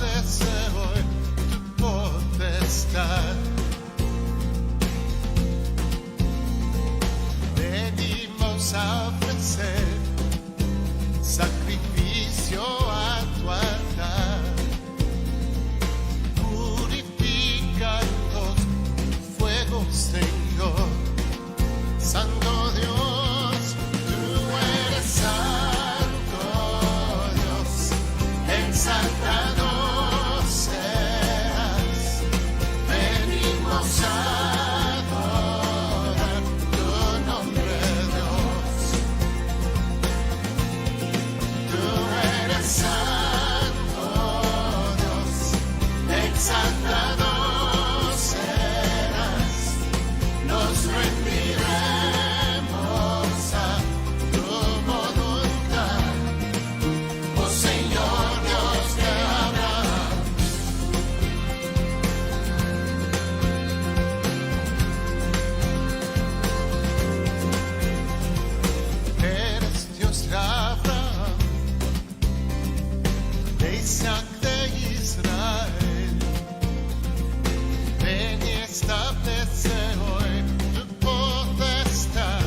establece hoy tu potestad. Venimos a ofrecer sacrificio a tu altar. Purificanos fuego, Señor. Santo Dios, tú eres santo Dios, exaltado seas. Venimos a adorar tu nombre, Dios. Tú eres santo Dios, exaltado serás. Nos rendiremos a tu voluntad, oh Señor Dios de Abraham. Eres Dios de Abraham, de Isaac, de Israel. Ven y establece hoy tu potestad.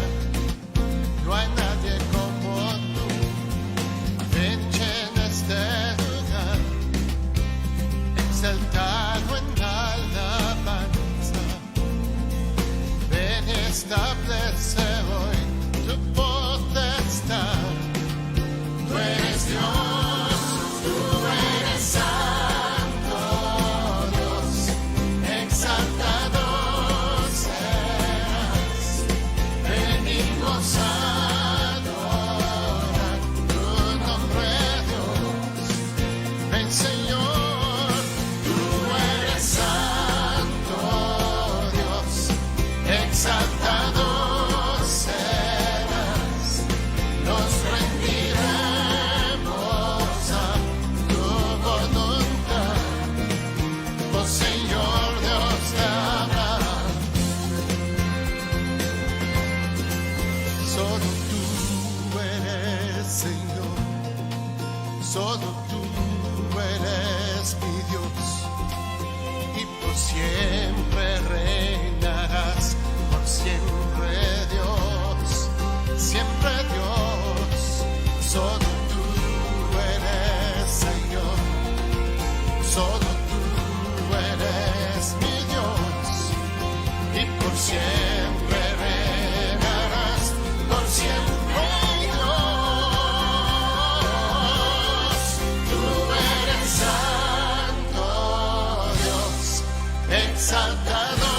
No hay nadie como tú. Ven, llena este lugar, exaltado en alabanza. Ven y establece hoy tu potestad. Tú eres Dios, tú eres santo Dios, exaltado serás. Venimos a adorar tu nombre, Dios. Ven, Señor, tú eres santo Dios, exaltado serás. Nos rendiremos a tu voluntad, oh Señor Dios de Abraham. Solo tú eres Señor, solo tú eres mi Dios, y por siempre reinarás, por siempre Dios, siempre Dios. Solo tú eres Señor, solo tú eres mi Dios, y por siempre reinarás, por siempre Dios. Tú eres santo Dios, exaltado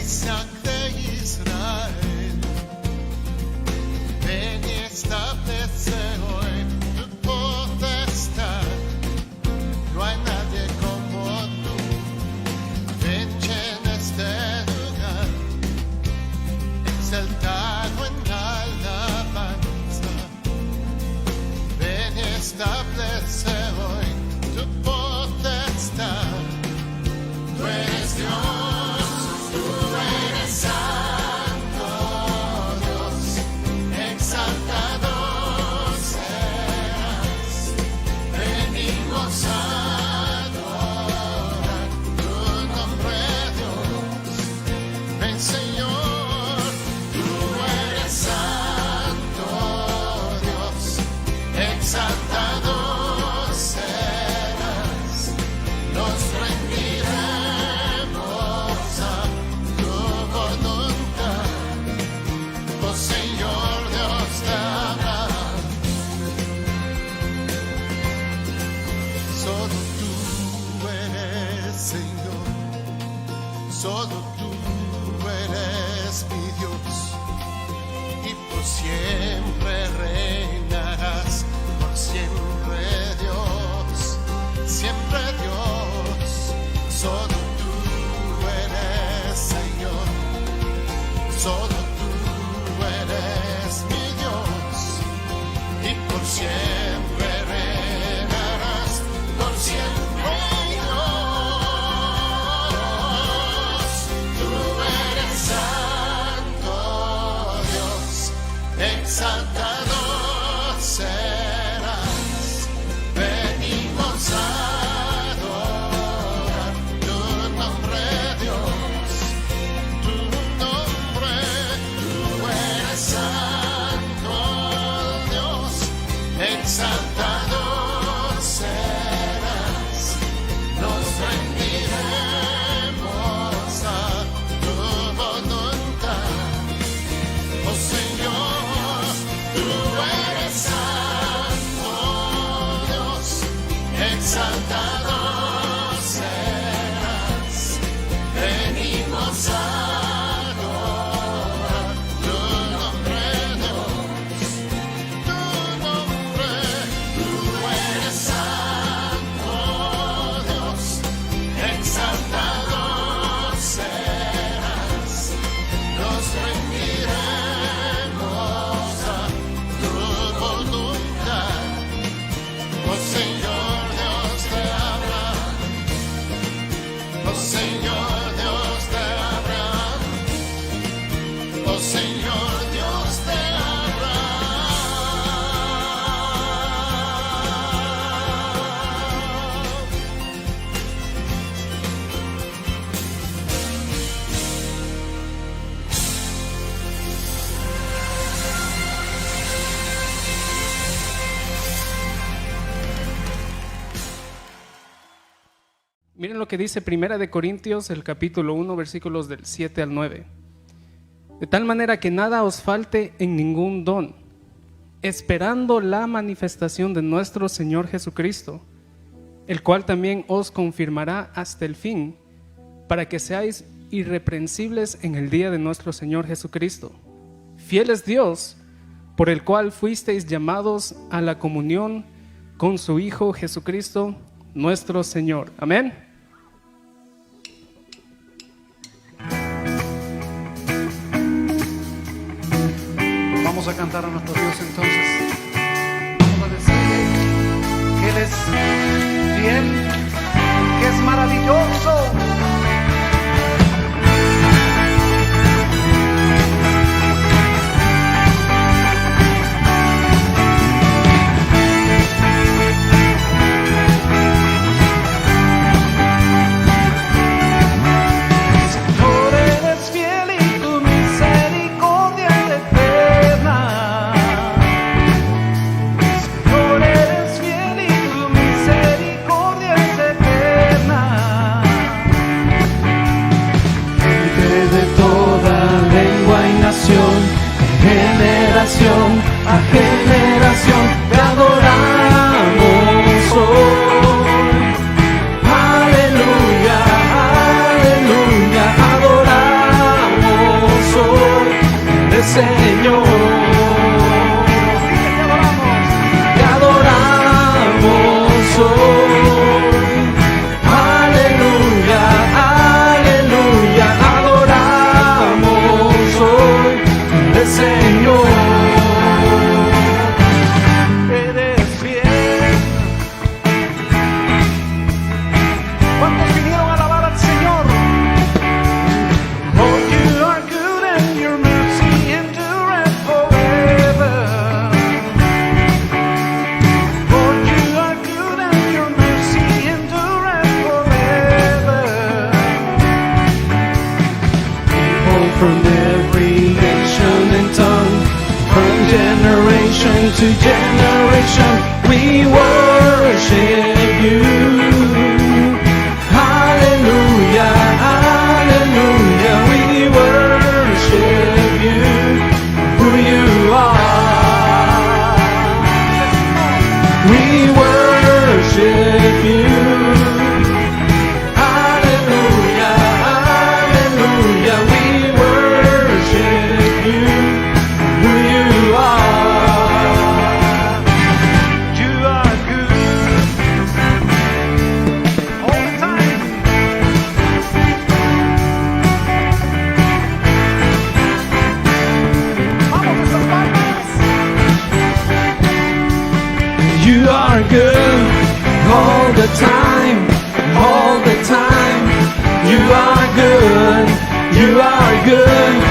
Isaac de Israel. Ven y establece hoy tu potestad. No hay nadie como tú. Ven, llena este lugar, exaltado en alabanza. Ven y establece hoy tu potestad. Tú eres Dios, tú eres santo Dios, exaltado seas. Venimos a adorar tu nombre, Dios. Ven, Señor, tú eres santo Dios, exaltado serás. Nos rendiremos a tu voluntad, oh Señor Dios de Abraham. Solo tú eres Señor, solo tú eres mi Dios, y por siempre reinarás, por siempre Dios, siempre Dios. Solo tú eres Señor, solo tú eres mi Dios, y por siempre reinarás, por siempre Dios. Tú eres santo Dios, exaltado serás. Venimos a adorar tu nombre, Dios, tu nombre. Tú eres santo Dios, exaltado serás. Nos rendiremos a tu voluntad, oh Señor. Tú eres santo Dios, exaltado serás. Venimos a adorar tu nombre, Dios, tu nombre. Tú eres santo Dios, exaltado serás. Nos rendiremos a tu voluntad, oh Señor Dios de Abraham, oh Señor Dios de Abraham, oh Señor Dios de Abraham. Miren lo que dice Primera de Corintios, el capítulo 1, versículos del 7 al 9. De tal manera que nada os falte en ningún don, esperando la manifestación de nuestro Señor Jesucristo, el cual también os confirmará hasta el fin, para que seáis irreprensibles en el día de nuestro Señor Jesucristo. Fiel es Dios, por el cual fuisteis llamados a la comunión con su Hijo Jesucristo, nuestro Señor. Amén. Vamos a cantar a nuestro Dios entonces. Vamos a decirle que Él es fiel, que es maravilloso. Señor, eres fiel y tu misericordia es eterna. Señor, eres fiel y tu misericordia es eterna. Gente de toda lengua y nación, de generación a generación, te adoramos hoy. Aleluya, aleluya, adoramos. from every nation and tongue, from generation to generation, we worship you. Hallelujah, hallelujah, we worship you, who you are. We worship you. Hallelujah, hallelujah, we worship you, who you are. You are good all the time. Vamos esas palmas. You are good all the time, all the time. You are good, you are good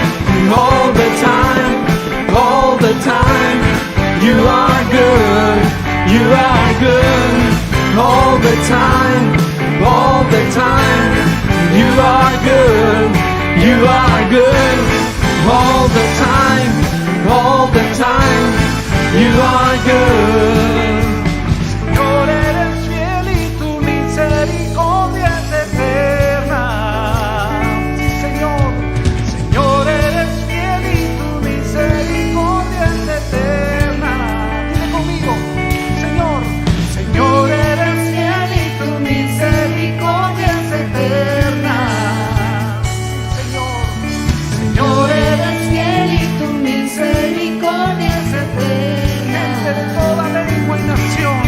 all the time, all the time. You are good, you are good all the time, all the time. You are good, you are good all the time, all the time. You are good. Señor, eres fiel y tu misericordia es eterna. Sí, Señor. Señor, eres fiel y tu misericordia es eterna. Dile conmigo, Señor. Señor, eres fiel y tu misericordia es eterna. Sí, Señor. Señor, eres fiel y tu misericordia es eterna. Gente de toda lengua y nación.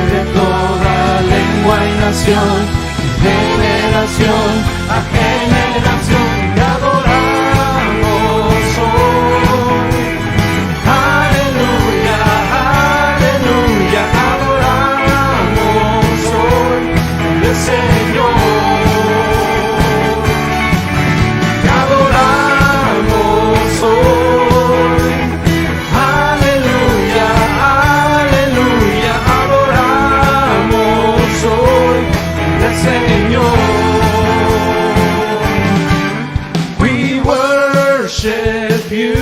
De toda lengua y nación, generación a generación, te adoramos hoy. Aleluya, aleluya, adoramos hoy el Señor. Te adoramos hoy. Aleluya, aleluya, adoramos hoy al Señor. We worship you.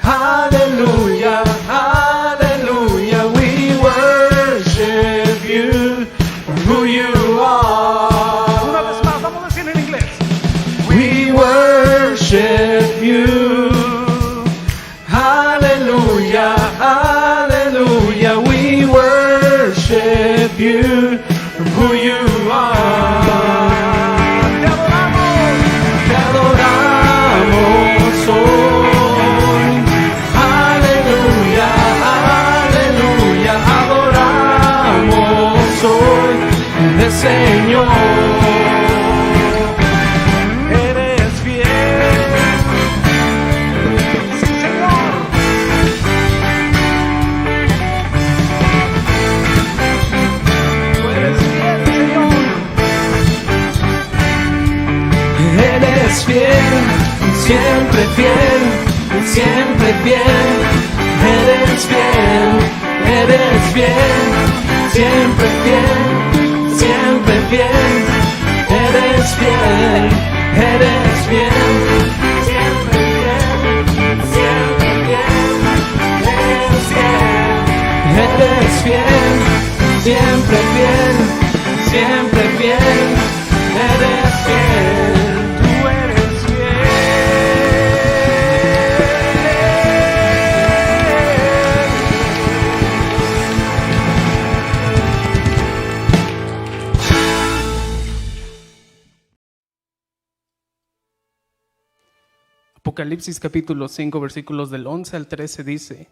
Hallelujah, hallelujah, we worship you for who you Una are. vez más, vamos a decirlo en inglés. We worship you. Hallelujah, hallelujah, we worship you for who you are. Te adoramos. Te adoramos hoy. Aleluya, aleluya, adoramos hoy el Señor. Eres fiel. Sí, Señor. Tú eres fiel, Señor. Eres fiel, siempre fiel, siempre fiel. Eres fiel, eres fiel, siempre fiel, siempre fiel. Eres fiel, eres fiel, siempre fiel, siempre fiel. Eres fiel, eres fiel, siempre fiel, siempre fiel. Eres fiel. Tú eres Apocalipsis capítulo 5 versículos del 11 al 13 dice: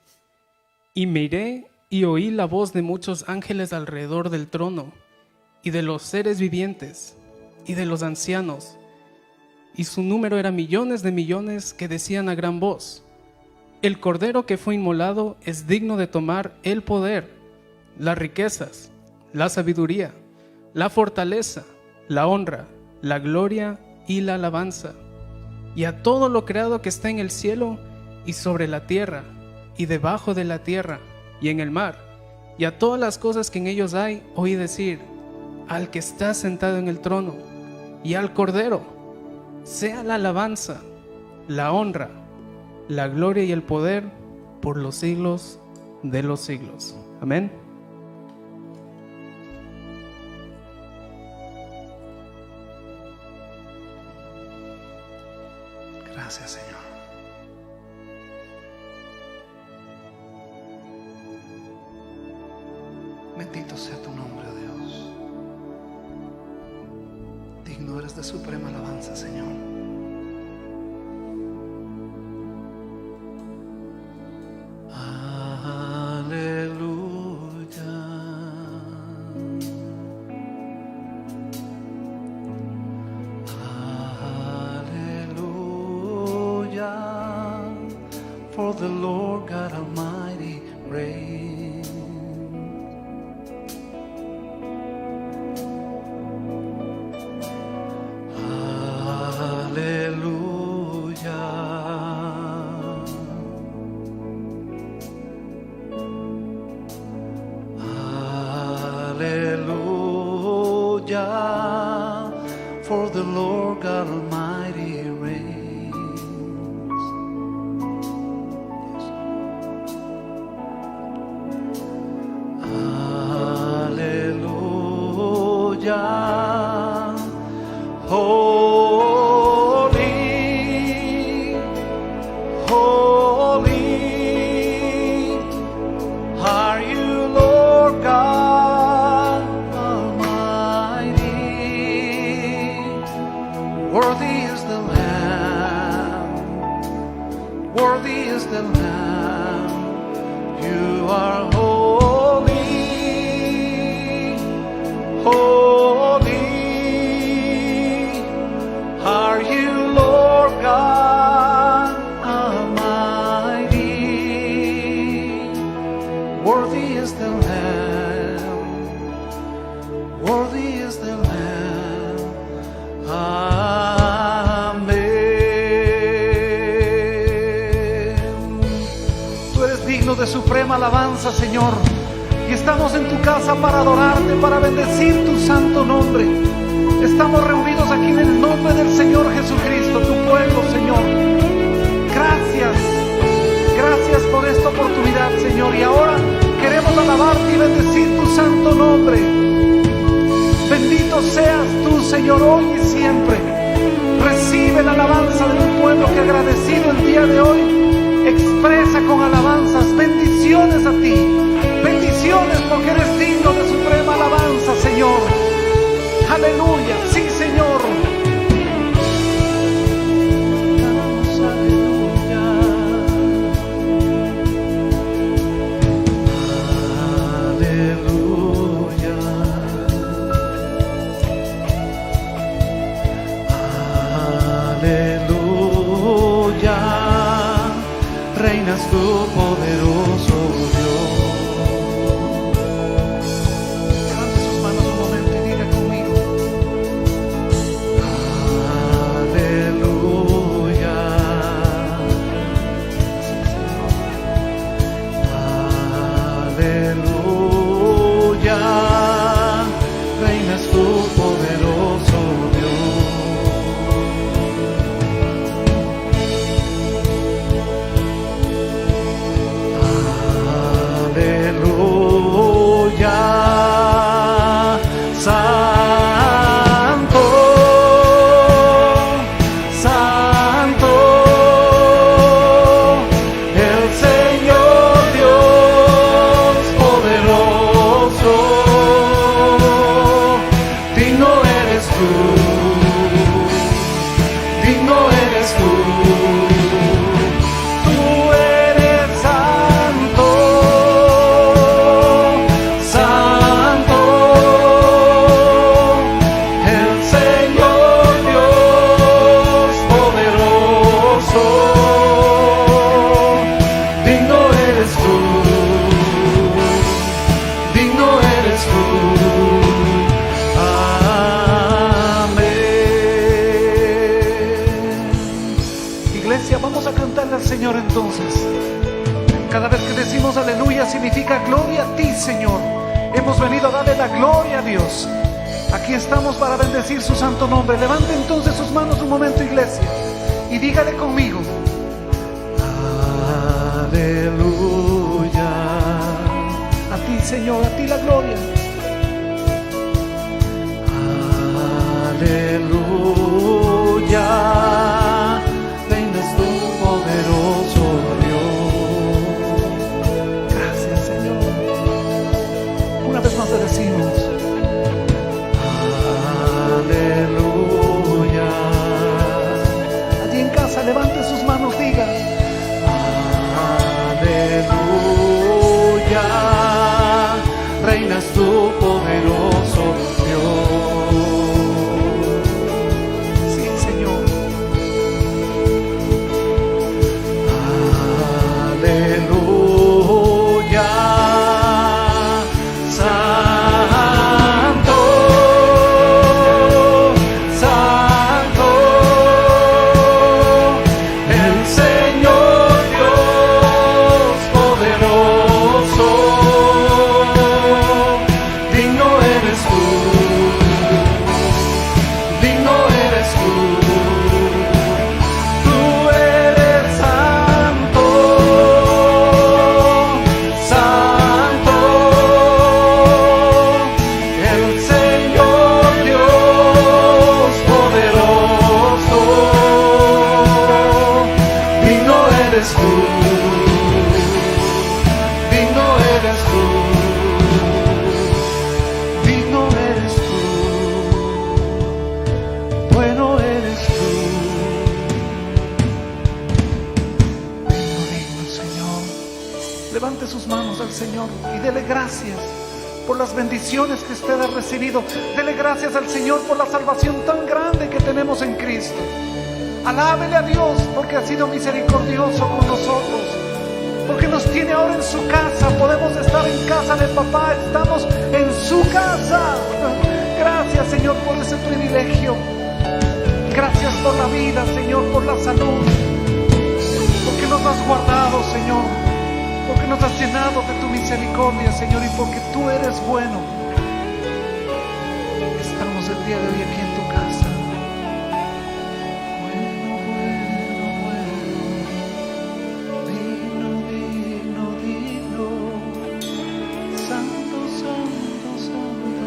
Y miré y oí la voz de muchos ángeles alrededor del trono, y de los seres vivientes, y de los ancianos, y su número era millones de millones, que decían a gran voz: El Cordero que fue inmolado es digno de tomar el poder, las riquezas, la sabiduría, la fortaleza, la honra, la gloria y la alabanza. Y a todo lo creado que está en el cielo y sobre la tierra y debajo de la tierra y en el mar, y a todas las cosas que en ellos hay, oí decir: al que está sentado en el trono y al Cordero, sea la alabanza, la honra, la gloria y el poder por los siglos de los siglos. Amén. Gracias, Señor. Bendito sea tu nombre, oh Dios. Digno eres de suprema alabanza, Señor. For the Lord God Almighty reigns. Hallelujah. For the Lord God Almighty reigns. Hallelujah. Holy, holy are you, Lord God Almighty. Worthy is the Lamb, worthy is the Lamb. You are holy, holy are you, Lord God Almighty. Worthy is the Lamb, worthy is the Lamb. Amén. Tú eres digno de suprema alabanza, Señor. Y estamos en tu casa para adorarte, para bendecir tu santo nombre. Estamos reunidos aquí en el nombre del Señor Jesucristo, tu pueblo, Señor. Gracias, gracias por esta oportunidad, Señor. Y ahora queremos alabarte y bendecir tu santo nombre. Bendito seas tú, Señor, hoy y siempre. Recibe la alabanza de tu pueblo que agradecido el día de hoy expresa con alabanzas bendiciones a ti. Bendiciones porque eres digno de suprema alabanza, Señor. Aleluya, sí, Señor. Damos aleluya. Aleluya. Aleluya. Reinas tú, poderoso Dios. Levante sus manos un momento y diga conmigo. Aleluya. Aleluya. Reinas tú, poderoso Dios. Aleluya. Santo, santo, el Señor Dios poderoso. Digno eres tú, digno eres tú. Tú eres santo, santo, el Señor Dios poderoso. Digno eres tú, digno eres tú. Amén. Iglesia, vamos a cantarle al Señor entonces. Cada vez que decimos aleluya significa gloria a ti, Señor. Hemos venido a darle la gloria a Dios. Aquí estamos para bendecir su santo nombre. Levante entonces sus manos un momento, iglesia, y dígale conmigo: aleluya. A ti, Señor, a ti la gloria. Aleluya. Reinas tú, poderoso Dios. Gracias, Señor. Una vez más le decimos: aleluya. Allí en casa levante sus manos, diga: aleluya. Reinas tú, poderoso Dios. Sí, Señor. Aleluya. Santo, Santo, el Señor Dios poderoso. Digno eres tú, digno eres tú. Tú eres santo, santo, el Señor Dios poderoso. Digno eres tú, digno eres tú, digno eres tú, bueno eres tú. Digno, Señor. Levante sus manos al Señor y dele gracias por las bendiciones que usted ha recibido. Dele gracias al Señor por la salvación tan grande que tenemos en Cristo. Alábele a Dios porque ha sido misericordioso con nosotros, porque nos tiene ahora en su casa. Podemos estar en casa de papá, estamos en su casa. Gracias, Señor, por ese privilegio. Gracias por la vida, Señor, por la salud, porque nos has guardado, Señor, porque nos has llenado de tu misericordia, Señor, y porque tú eres bueno. Estamos el día de hoy aquí en tu casa. Bueno, bueno, bueno, digno, digno, digno, santo, santo, santo,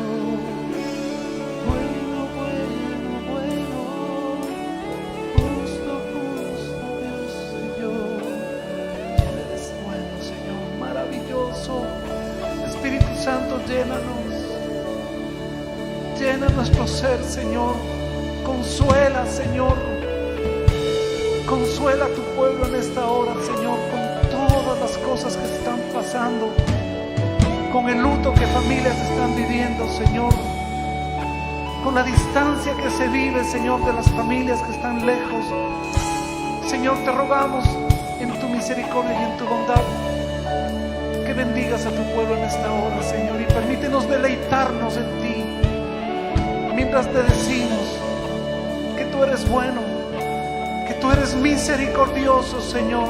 bueno, bueno, bueno, justo, justo, Dios, Señor. Tú eres bueno, Señor, maravilloso. Espíritu Santo, llénanos. Llena nuestro ser, Señor. Consuela, Señor. Consuela a tu pueblo en esta hora, Señor, con todas las cosas que están pasando, con el luto que familias están viviendo, Señor, con la distancia que se vive, Señor, de las familias que están lejos. Señor, te rogamos en tu misericordia y en tu bondad que bendigas a tu pueblo en esta hora, Señor, y permítenos deleitarnos en ti mientras te decimos que tú eres bueno, que tú eres misericordioso, Señor.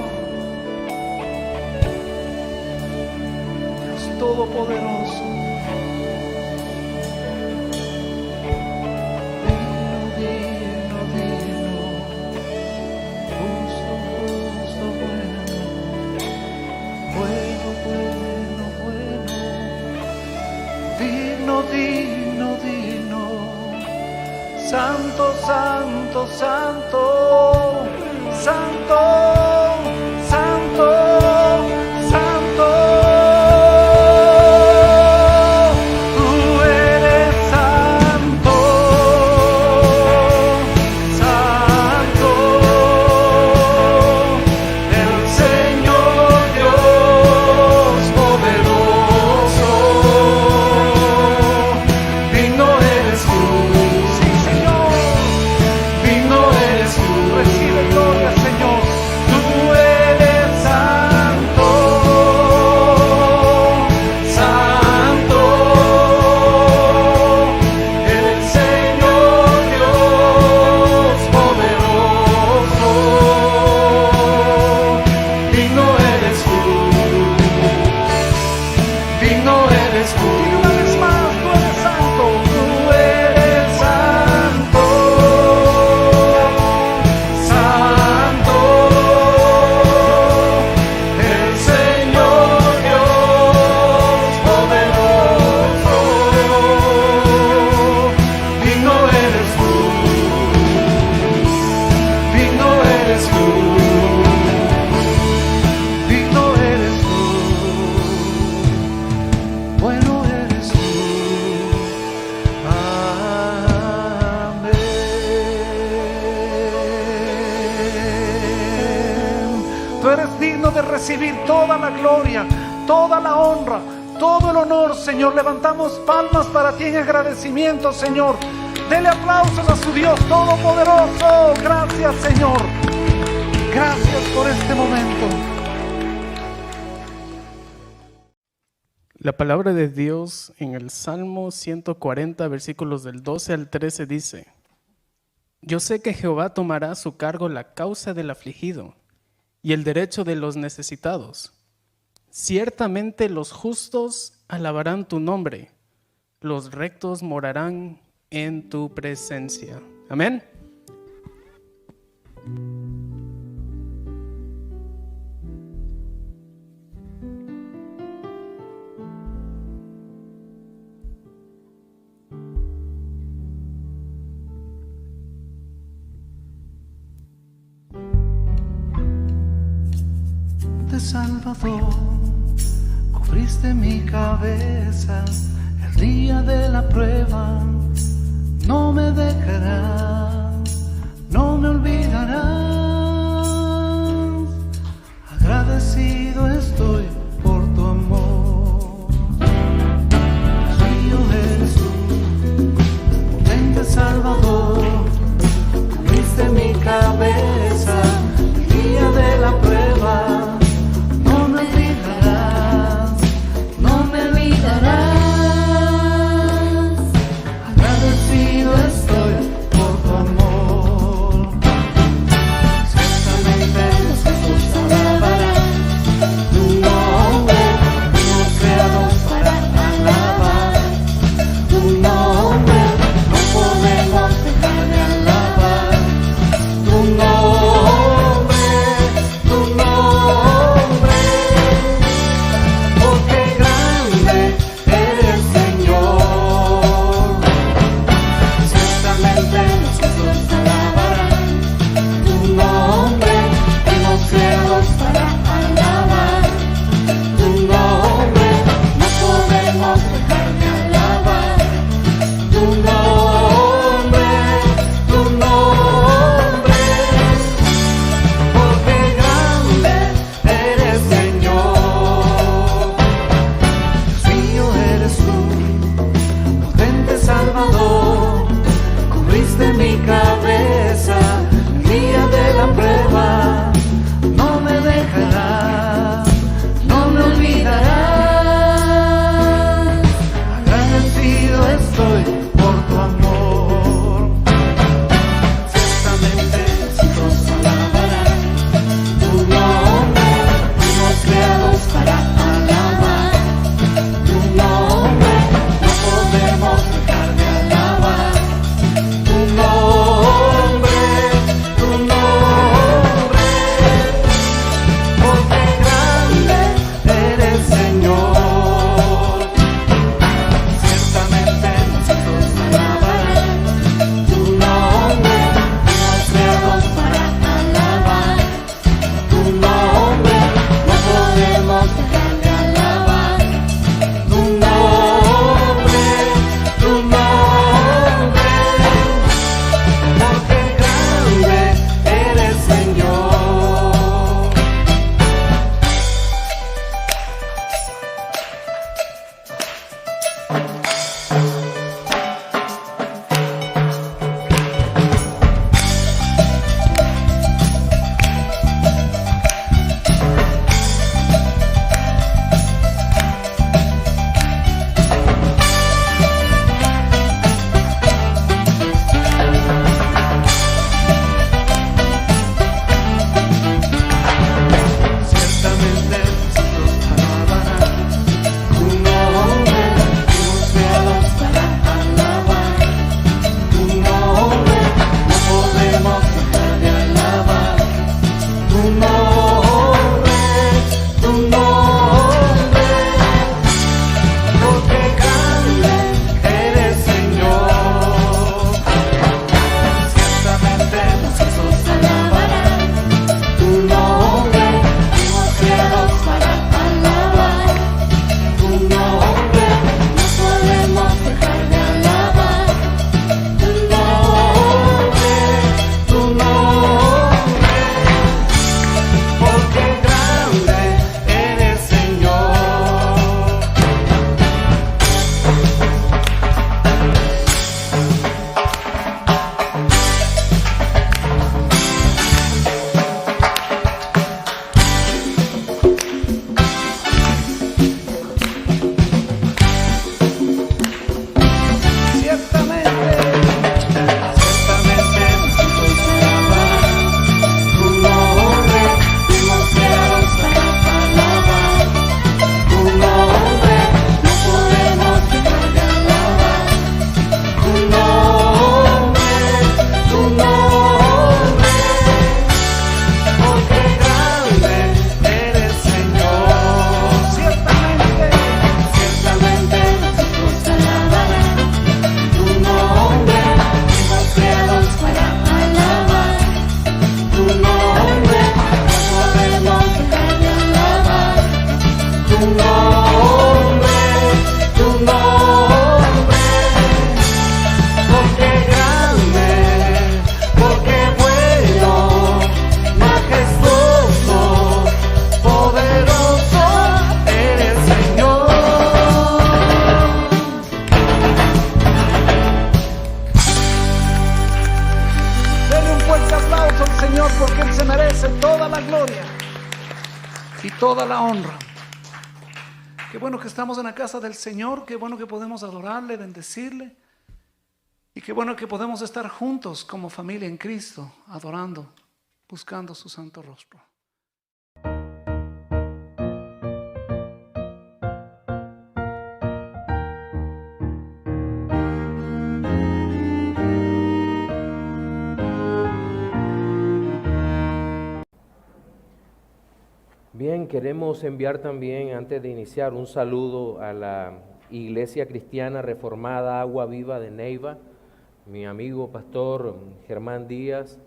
Dios Todopoderoso. Digno, digno, digno, justo, justo, bueno, bueno, bueno, digno, digno, digno, santo, santo, santo, santo, santo, santo. Tú eres santo, santo, el Señor Dios poderoso. Digno eres tú, sí, Señor. Digno eres tú, recibe gloria, Señor. Tú digno de recibir toda la gloria, toda la honra, todo el honor, Señor. Levantamos palmas para ti en agradecimiento, Señor. Dele aplausos a su Dios todopoderoso. Gracias, Señor. Gracias por este momento. La palabra de Dios en el Salmo 140, versículos del 12 al 13 dice: Yo sé que Jehová tomará a su cargo la causa del afligido y el derecho de los necesitados. Ciertamente los justos alabarán tu nombre, los rectos morarán en tu presencia. Amén. Salvador, cubriste mi cabeza el día de la prueba. No me dejarás, no me olvidarás. Agradecido estoy por tu amor. Río Jesús, potente Salvador, cubriste mi cabeza el día de la prueba. Agradecido estoy por tu amor. aplauso al Señor porque Él se merece toda la gloria y toda la honra. Qué bueno que estamos en la casa del Señor, qué bueno que podemos adorarle, bendecirle. Y qué bueno que podemos estar juntos como familia en Cristo, adorando, buscando su santo rostro. Bien, queremos enviar también, antes de iniciar, un saludo a la Iglesia Cristiana Reformada Agua Viva de Neiva, mi amigo pastor Germán Díaz,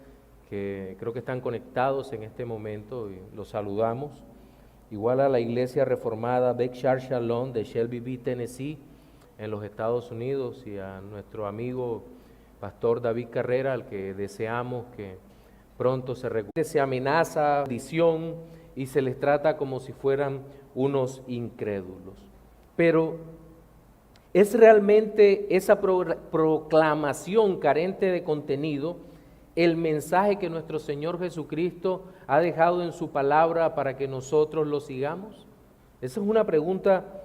que creo que están conectados en este momento y los saludamos. Igual a la Iglesia Reformada Berkshire Shalom de Shelbyville, Tennessee, en los Estados Unidos, y a nuestro amigo pastor David Carrera, al que deseamos que pronto se recupere. Se amenaza audición y se les trata como si fueran unos incrédulos. Pero ¿es realmente esa proclamación carente de contenido el mensaje que nuestro Señor Jesucristo ha dejado en su palabra para que nosotros lo sigamos? Esa es una pregunta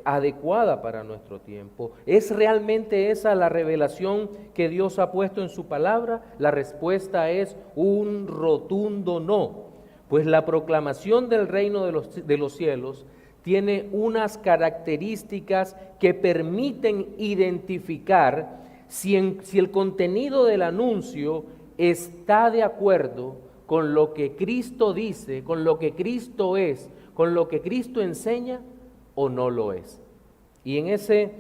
adecuada para nuestro tiempo. ¿Es realmente esa la revelación que Dios ha puesto en su palabra? La respuesta es un rotundo no, pues la proclamación del reino de los cielos tiene unas características que permiten identificar si el contenido del anuncio está de acuerdo con lo que Cristo dice, con lo que Cristo es, con lo que Cristo enseña o no lo es. Y en ese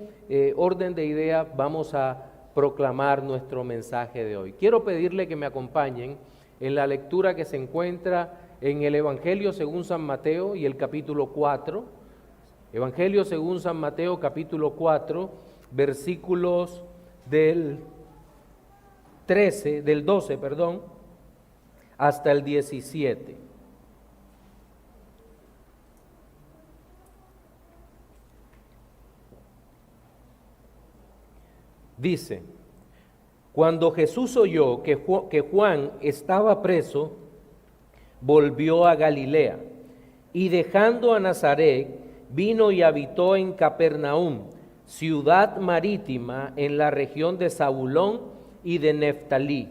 orden de ideas vamos a proclamar nuestro mensaje de hoy. Quiero pedirle que me acompañen en la lectura que se encuentra en el Evangelio según San Mateo y el capítulo 4, Evangelio según San Mateo capítulo 4, versículos del 12, hasta el 17. Dice: cuando Jesús oyó que Juan estaba preso, volvió a Galilea, y dejando a Nazaret, vino y habitó en Capernaum, ciudad marítima en la región de Zabulón y de Neftalí,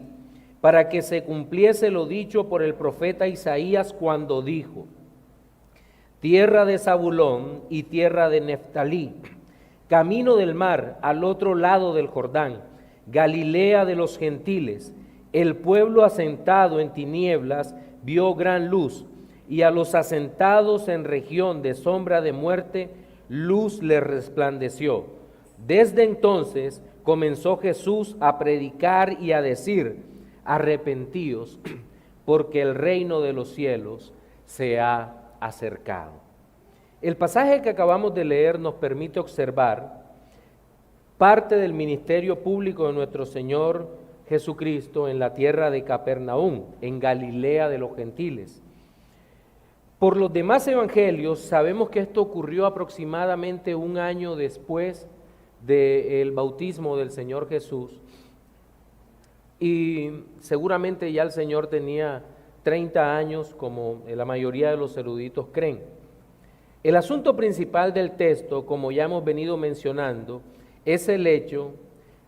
para que se cumpliese lo dicho por el profeta Isaías cuando dijo: tierra de Zabulón y tierra de Neftalí, camino del mar al otro lado del Jordán, Galilea de los gentiles, el pueblo asentado en tinieblas vio gran luz, y a los asentados en región de sombra de muerte, luz les resplandeció. Desde entonces comenzó Jesús a predicar y a decir: arrepentíos, porque el reino de los cielos se ha acercado. El pasaje que acabamos de leer nos permite observar parte del ministerio público de nuestro Señor Jesucristo en la tierra de Capernaum, en Galilea de los gentiles. Por los demás evangelios sabemos que esto ocurrió aproximadamente un año después del bautismo del Señor Jesús, y seguramente ya el Señor tenía 30 años, como la mayoría de los eruditos creen. El asunto principal del texto, como ya hemos venido mencionando, es el hecho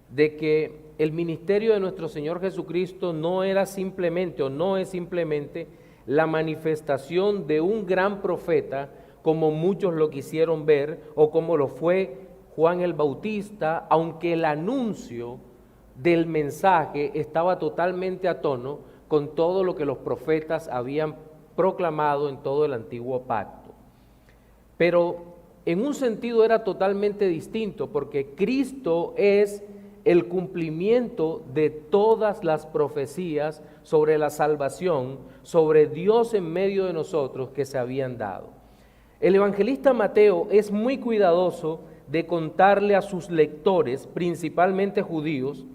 de que el ministerio de nuestro Señor Jesucristo no era simplemente, o no es simplemente, la manifestación de un gran profeta, como muchos lo quisieron ver, o como lo fue Juan el Bautista, aunque el anuncio del mensaje estaba totalmente a tono con todo lo que los profetas habían proclamado en todo el antiguo pacto. Pero en un sentido era totalmente distinto, porque Cristo es el cumplimiento de todas las profecías sobre la salvación, sobre Dios en medio de nosotros que se habían dado. El evangelista Mateo es muy cuidadoso de contarle a sus lectores, principalmente judíos,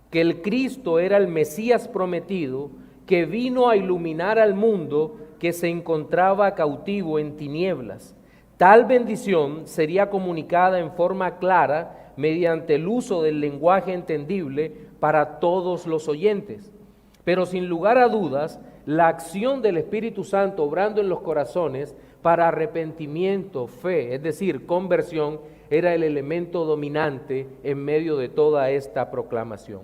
que el Cristo era el Mesías prometido, que vino a iluminar al mundo que se encontraba cautivo en tinieblas. Tal bendición sería comunicada en forma clara mediante el uso del lenguaje entendible para todos los oyentes. pero sin lugar a dudas, la acción del Espíritu Santo obrando en los corazones para arrepentimiento, fe, es decir, conversión, era el elemento dominante en medio de toda esta proclamación.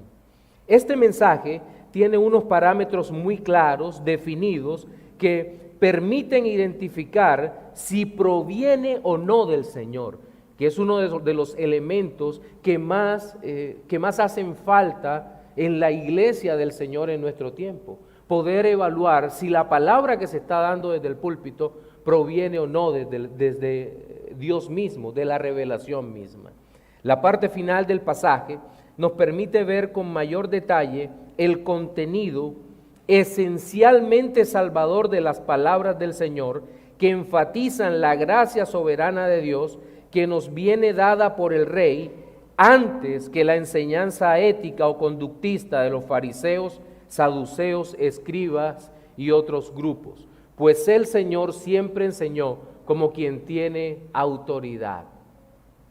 Este mensaje tiene unos parámetros muy claros, definidos, que permiten identificar si proviene o no del Señor, que es uno de los elementos que más hacen falta en la iglesia del Señor en nuestro tiempo. Poder evaluar si la palabra que se está dando desde el púlpito proviene o no desde Dios mismo, de la revelación misma. La parte final del pasaje nos permite ver con mayor detalle el contenido esencialmente salvador de las palabras del Señor, que enfatizan la gracia soberana de Dios que nos viene dada por el Rey antes que la enseñanza ética o conductista de los fariseos, saduceos, escribas y otros grupos. Pues el Señor siempre enseñó como quien tiene autoridad,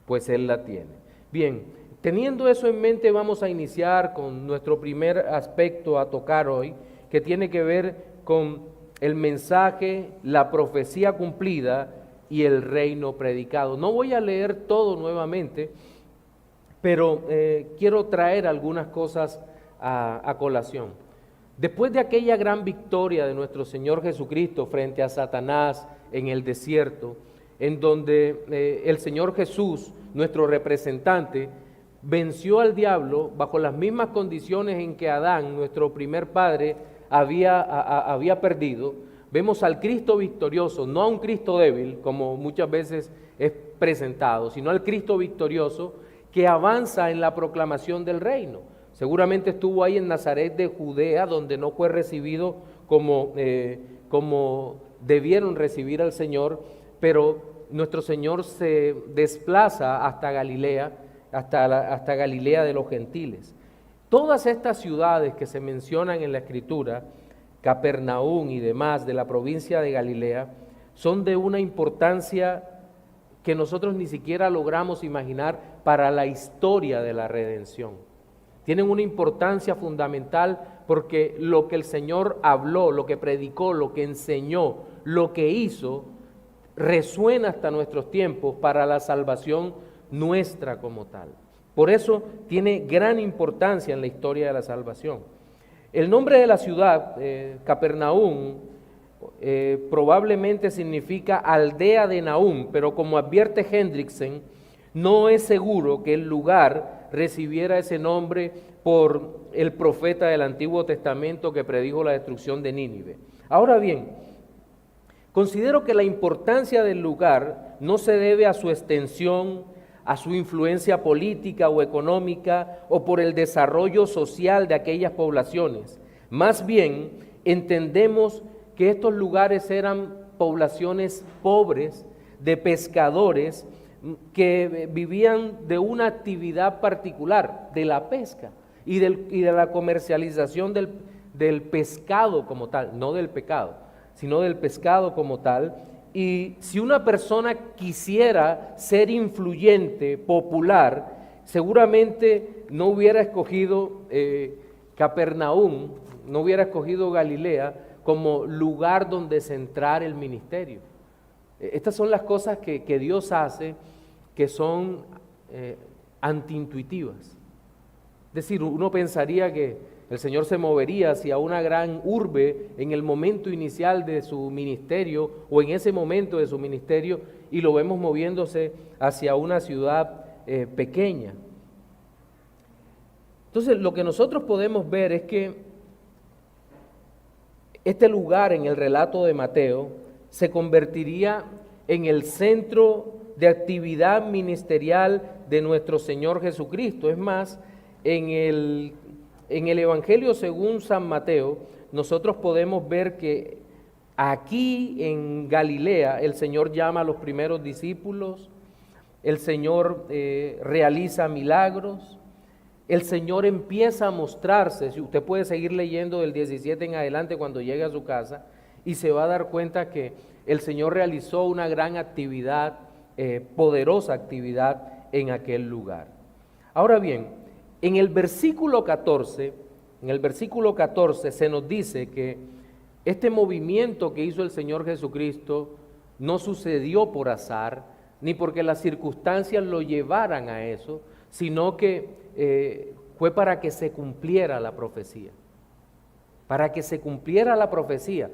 pues Él la tiene. Bien, teniendo eso en mente, vamos a iniciar con nuestro primer aspecto a tocar hoy, que tiene que ver con el mensaje, la profecía cumplida y el reino predicado. No voy a leer todo nuevamente, pero quiero traer algunas cosas a colación. Después de aquella gran victoria de nuestro Señor Jesucristo frente a Satanás en el desierto, en donde el Señor Jesús, nuestro representante, venció al diablo bajo las mismas condiciones en que Adán, nuestro primer padre, había perdido, vemos al Cristo victorioso, no a un Cristo débil, como muchas veces es presentado, sino al Cristo victorioso que avanza en la proclamación del reino. Seguramente estuvo ahí en Nazaret de Judea, donde no fue recibido como debieron recibir al Señor, pero nuestro Señor se desplaza hasta Galilea, hasta Galilea de los gentiles. Todas estas ciudades que se mencionan en la Escritura, Capernaum y demás de la provincia de Galilea, son de una importancia que nosotros ni siquiera logramos imaginar para la historia de la redención. Tienen una importancia fundamental porque lo que el Señor habló, lo que predicó, lo que enseñó, lo que hizo, resuena hasta nuestros tiempos para la salvación nuestra como tal. Por eso tiene gran importancia en la historia de la salvación. El nombre de la ciudad, Capernaum, probablemente significa aldea de Nahum, pero como advierte Hendrickson, no es seguro que el lugar recibiera ese nombre por el profeta del Antiguo Testamento que predijo la destrucción de Nínive. Ahora bien, considero que la importancia del lugar no se debe a su extensión, a su influencia política o económica o por el desarrollo social de aquellas poblaciones. Más bien, entendemos que estos lugares eran poblaciones pobres, de pescadores que vivían de una actividad particular, de la pesca y de la comercialización del pescado como tal, no del pecado, sino del pescado como tal. Y si una persona quisiera ser influyente, popular, seguramente no hubiera escogido Capernaum, no hubiera escogido Galilea como lugar donde centrar el ministerio. Estas son las cosas que Dios hace que son antiintuitivas. Es decir, uno pensaría que el Señor se movería hacia una gran urbe en el momento inicial de su ministerio o en ese momento de su ministerio y lo vemos moviéndose hacia una ciudad pequeña. Entonces, lo que nosotros podemos ver es que este lugar en el relato de Mateo se convertiría en el centro de actividad ministerial de nuestro Señor Jesucristo. Es más, en el Evangelio según San Mateo, nosotros podemos ver que aquí en Galilea el Señor llama a los primeros discípulos, el Señor realiza milagros, el Señor empieza a mostrarse. Si usted puede seguir leyendo del 17 en adelante cuando llegue a su casa y se va a dar cuenta que el Señor realizó una gran actividad, poderosa actividad en aquel lugar. Ahora bien, en el versículo 14 en el versículo 14 se nos dice que este movimiento que hizo el Señor Jesucristo no sucedió por azar, ni porque las circunstancias lo llevaran a eso, sino que fue para que se cumpliera la profecía. Para que se cumpliera la profecía.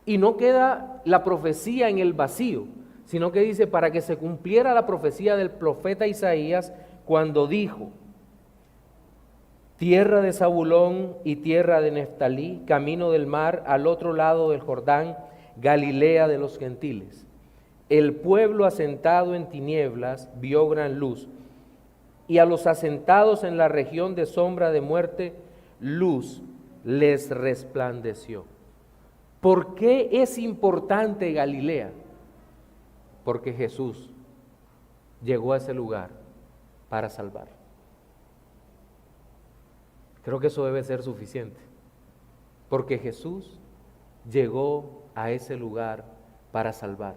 Y no queda la profecía en el vacío, sino que dice para que se cumpliera la profecía del profeta Isaías cuando dijo: tierra de Zabulón y tierra de Neftalí, camino del mar, al otro lado del Jordán, Galilea de los gentiles. El pueblo asentado en tinieblas vio gran luz, y a los asentados en la región de sombra de muerte, luz les resplandeció. ¿Por qué es importante Galilea? Porque Jesús llegó a ese lugar para salvar. Creo que eso debe ser suficiente, porque Jesús llegó a ese lugar para salvar.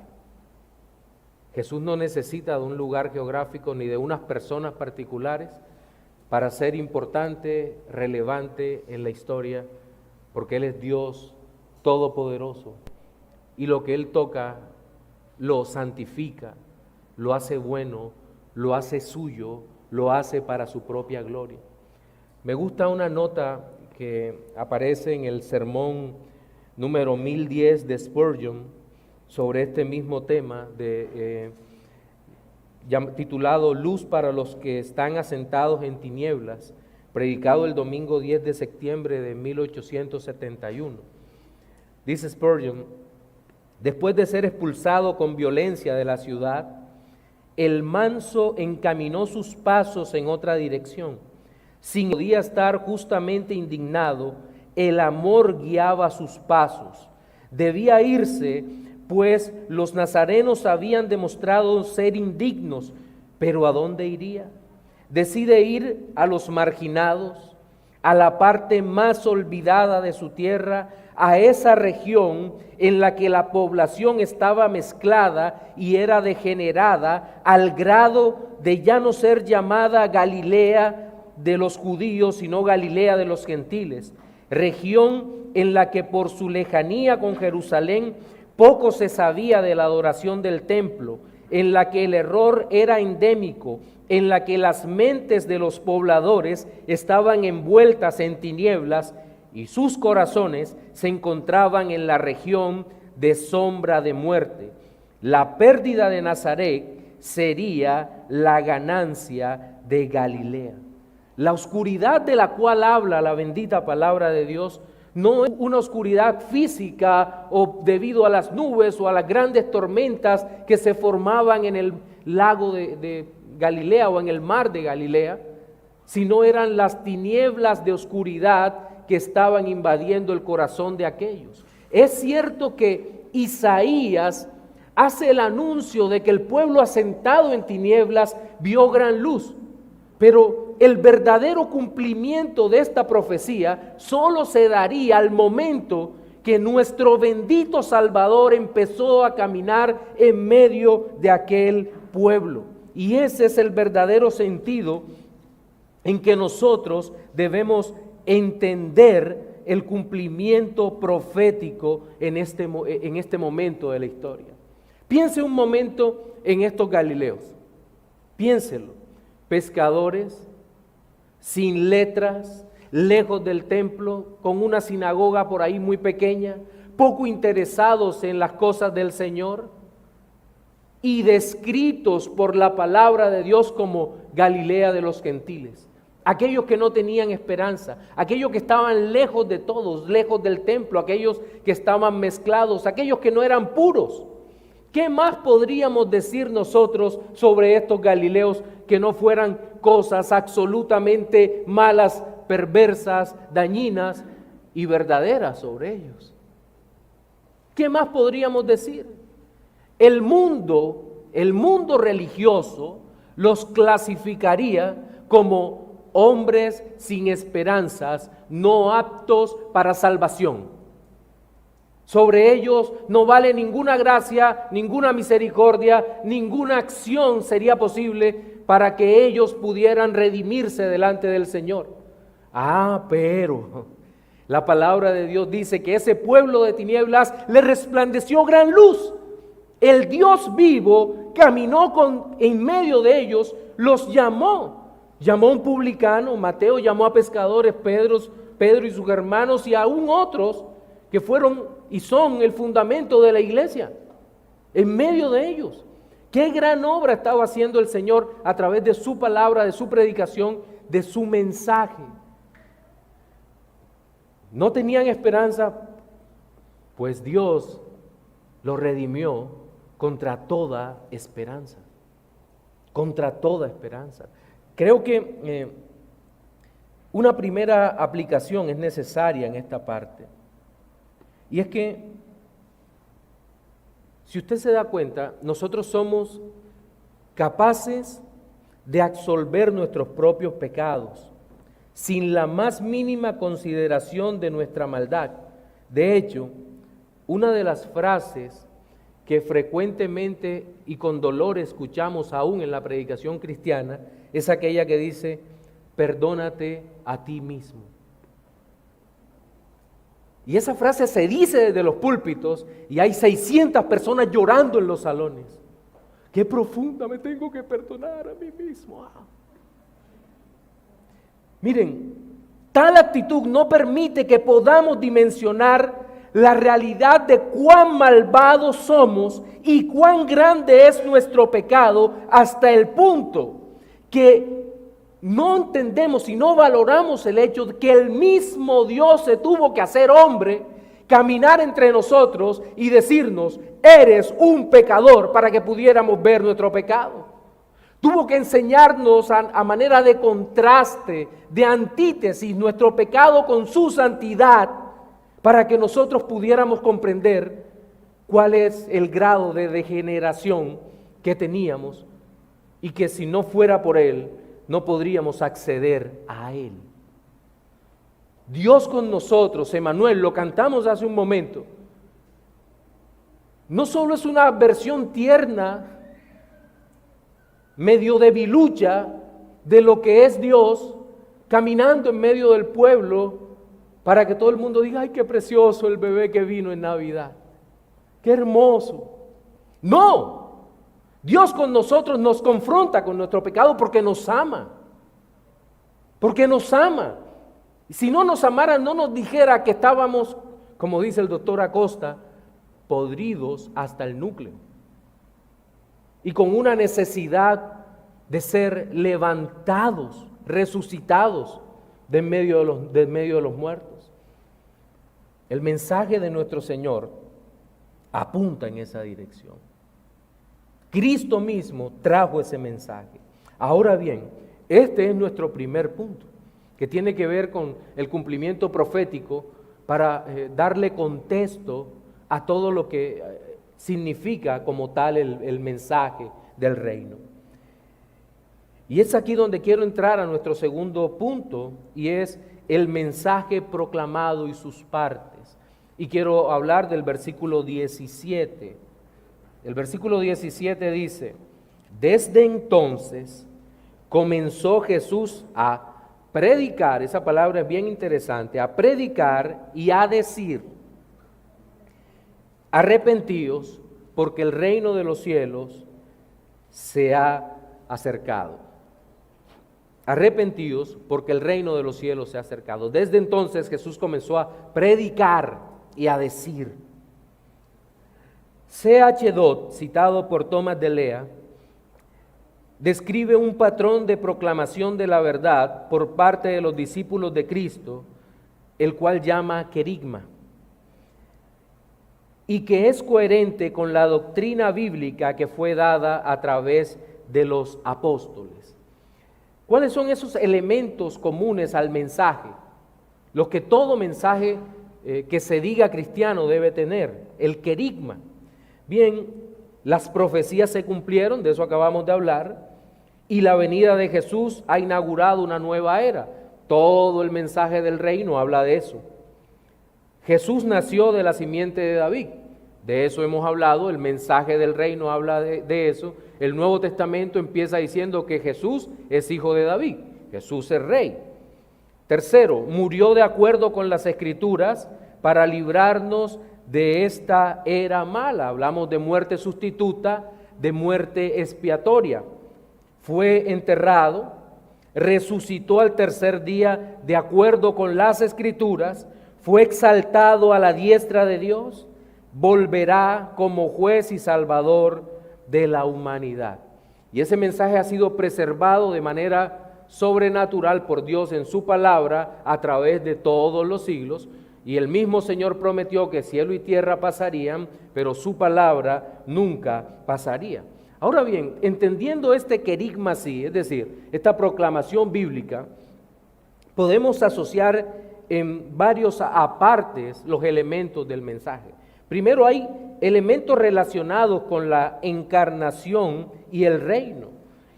Jesús no necesita de un lugar geográfico ni de unas personas particulares para ser importante, relevante en la historia, porque Él es Dios todopoderoso y lo que Él toca lo santifica, lo hace bueno, lo hace suyo, lo hace para su propia gloria. Me gusta una nota que aparece en el sermón número 1010 de Spurgeon sobre este mismo tema titulado Luz para los que están asentados en tinieblas, predicado el domingo 10 de septiembre de 1871. Dice Spurgeon: después de ser expulsado con violencia de la ciudad, el manso encaminó sus pasos en otra dirección. Sin podía estar justamente indignado, el amor guiaba sus pasos. Debía irse, pues los nazarenos habían demostrado ser indignos, pero ¿a dónde iría? Decide ir a los marginados, a la parte más olvidada de su tierra, a esa región en la que la población estaba mezclada y era degenerada al grado de ya no ser llamada Galilea de los judíos, sino Galilea de los gentiles, región en la que por su lejanía con Jerusalén poco se sabía de la adoración del templo, en la que el error era endémico, en la que las mentes de los pobladores estaban envueltas en tinieblas y sus corazones se encontraban en la región de sombra de muerte. La pérdida de Nazaret sería la ganancia de Galilea. La oscuridad de la cual habla la bendita palabra de Dios no es una oscuridad física o debido a las nubes o a las grandes tormentas que se formaban en el lago de Galilea o en el mar de Galilea, sino eran las tinieblas de oscuridad que estaban invadiendo el corazón de aquellos. Es cierto que Isaías hace el anuncio de que el pueblo asentado en tinieblas vio gran luz, pero el verdadero cumplimiento de esta profecía solo se daría al momento que nuestro bendito Salvador empezó a caminar en medio de aquel pueblo. Y ese es el verdadero sentido en que nosotros debemos entender el cumplimiento profético en este momento de la historia. Piense un momento en estos galileos, piénselo, pescadores, sin letras, lejos del templo, con una sinagoga por ahí muy pequeña, poco interesados en las cosas del Señor y descritos por la palabra de Dios como Galilea de los gentiles. Aquellos que no tenían esperanza, aquellos que estaban lejos de todos, lejos del templo, aquellos que estaban mezclados, aquellos que no eran puros. ¿Qué más podríamos decir nosotros sobre estos galileos que no fueran cosas absolutamente malas, perversas, dañinas y verdaderas sobre ellos? ¿Qué más podríamos decir? El mundo religioso los clasificaría como hombres sin esperanzas, no aptos para salvación. Sobre ellos no vale ninguna gracia, ninguna misericordia, ninguna acción sería posible para que ellos pudieran redimirse delante del Señor. Pero la palabra de Dios dice que ese pueblo de tinieblas le resplandeció gran luz. El Dios vivo caminó en medio de ellos, los llamó. Llamó a un publicano, Mateo llamó a pescadores, Pedro y sus hermanos y aún otros que fueron y son el fundamento de la iglesia. En medio de ellos. Qué gran obra estaba haciendo el Señor a través de su palabra, de su predicación, de su mensaje. No tenían esperanza, pues Dios los redimió contra toda esperanza. Contra toda esperanza. Creo que una primera aplicación es necesaria en esta parte. Y es que, si usted se da cuenta, nosotros somos capaces de absolver nuestros propios pecados sin la más mínima consideración de nuestra maldad. De hecho, una de las frases que frecuentemente y con dolor escuchamos aún en la predicación cristiana es aquella que dice: perdónate a ti mismo. Y esa frase se dice desde los púlpitos y hay 600 personas llorando en los salones. Qué profunda, me tengo que perdonar a mí mismo. Miren, tal actitud no permite que podamos dimensionar la realidad de cuán malvados somos y cuán grande es nuestro pecado, hasta el punto que no entendemos y no valoramos el hecho de que el mismo Dios se tuvo que hacer hombre, caminar entre nosotros y decirnos: eres un pecador, para que pudiéramos ver nuestro pecado. Tuvo que enseñarnos a manera de contraste, de antítesis, nuestro pecado con su santidad, para que nosotros pudiéramos comprender cuál es el grado de degeneración que teníamos y que si no fuera por Él, no podríamos acceder a Él. Dios con nosotros, Emanuel, lo cantamos hace un momento. No solo es una versión tierna, medio debilucha de lo que es Dios, caminando en medio del pueblo para que todo el mundo diga: ay, qué precioso el bebé que vino en Navidad, qué hermoso. No, Dios con nosotros nos confronta con nuestro pecado porque nos ama. Porque nos ama. Si no nos amara, no nos dijera que estábamos, como dice el doctor Acosta, podridos hasta el núcleo. Y con una necesidad de ser levantados, resucitados de medio de los muertos. El mensaje de nuestro Señor apunta en esa dirección. Cristo mismo trajo ese mensaje. Ahora bien, este es nuestro primer punto, que tiene que ver con el cumplimiento profético para darle contexto a todo lo que significa como tal el mensaje del reino. Y es aquí donde quiero entrar a nuestro segundo punto, y es el mensaje proclamado y sus partes. Y quiero hablar del versículo 17. El versículo 17 dice: desde entonces comenzó Jesús a predicar, esa palabra es bien interesante, a predicar y a decir: arrepentíos, porque el reino de los cielos se ha acercado. Arrepentíos, porque el reino de los cielos se ha acercado. Desde entonces Jesús comenzó a predicar y a decir. C.H. Dodd, citado por Tomás de Lea, describe un patrón de proclamación de la verdad por parte de los discípulos de Cristo, el cual llama querigma, y que es coherente con la doctrina bíblica que fue dada a través de los apóstoles. ¿Cuáles son esos elementos comunes al mensaje? Los que todo mensaje que se diga cristiano debe tener, el querigma. Bien, las profecías se cumplieron, de eso acabamos de hablar, y la venida de Jesús ha inaugurado una nueva era. Todo el mensaje del reino habla de eso. Jesús nació de la simiente de David, de eso hemos hablado, el mensaje del reino habla de eso. El Nuevo Testamento empieza diciendo que Jesús es hijo de David, Jesús es rey. Tercero, murió de acuerdo con las Escrituras para librarnos de esta era mala. Hablamos de muerte sustituta, de muerte expiatoria. Fue enterrado, resucitó al tercer día de acuerdo con las Escrituras, fue exaltado a la diestra de Dios, volverá como juez y salvador de la humanidad. Y ese mensaje ha sido preservado de manera sobrenatural por Dios en su palabra a través de todos los siglos, y el mismo Señor prometió que cielo y tierra pasarían, pero su palabra nunca pasaría. Ahora bien, entendiendo este querigma así, es decir, esta proclamación bíblica, podemos asociar en varios apartes los elementos del mensaje. Primero, hay elementos relacionados con la encarnación y el reino,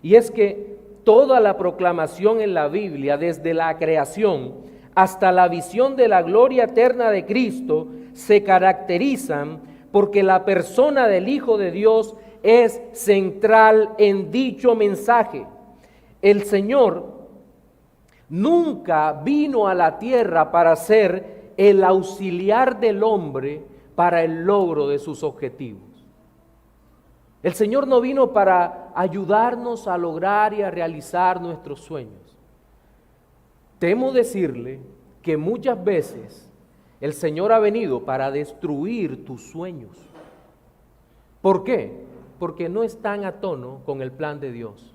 y es que toda la proclamación en la Biblia, desde la creación hasta la visión de la gloria eterna de Cristo, se caracterizan porque la persona del Hijo de Dios es central en dicho mensaje. El Señor nunca vino a la tierra para ser el auxiliar del hombre para el logro de sus objetivos. El Señor no vino para ayudarnos a lograr y a realizar nuestros sueños. Temo decirle que muchas veces el Señor ha venido para destruir tus sueños. ¿Por qué? Porque no están a tono con el plan de Dios.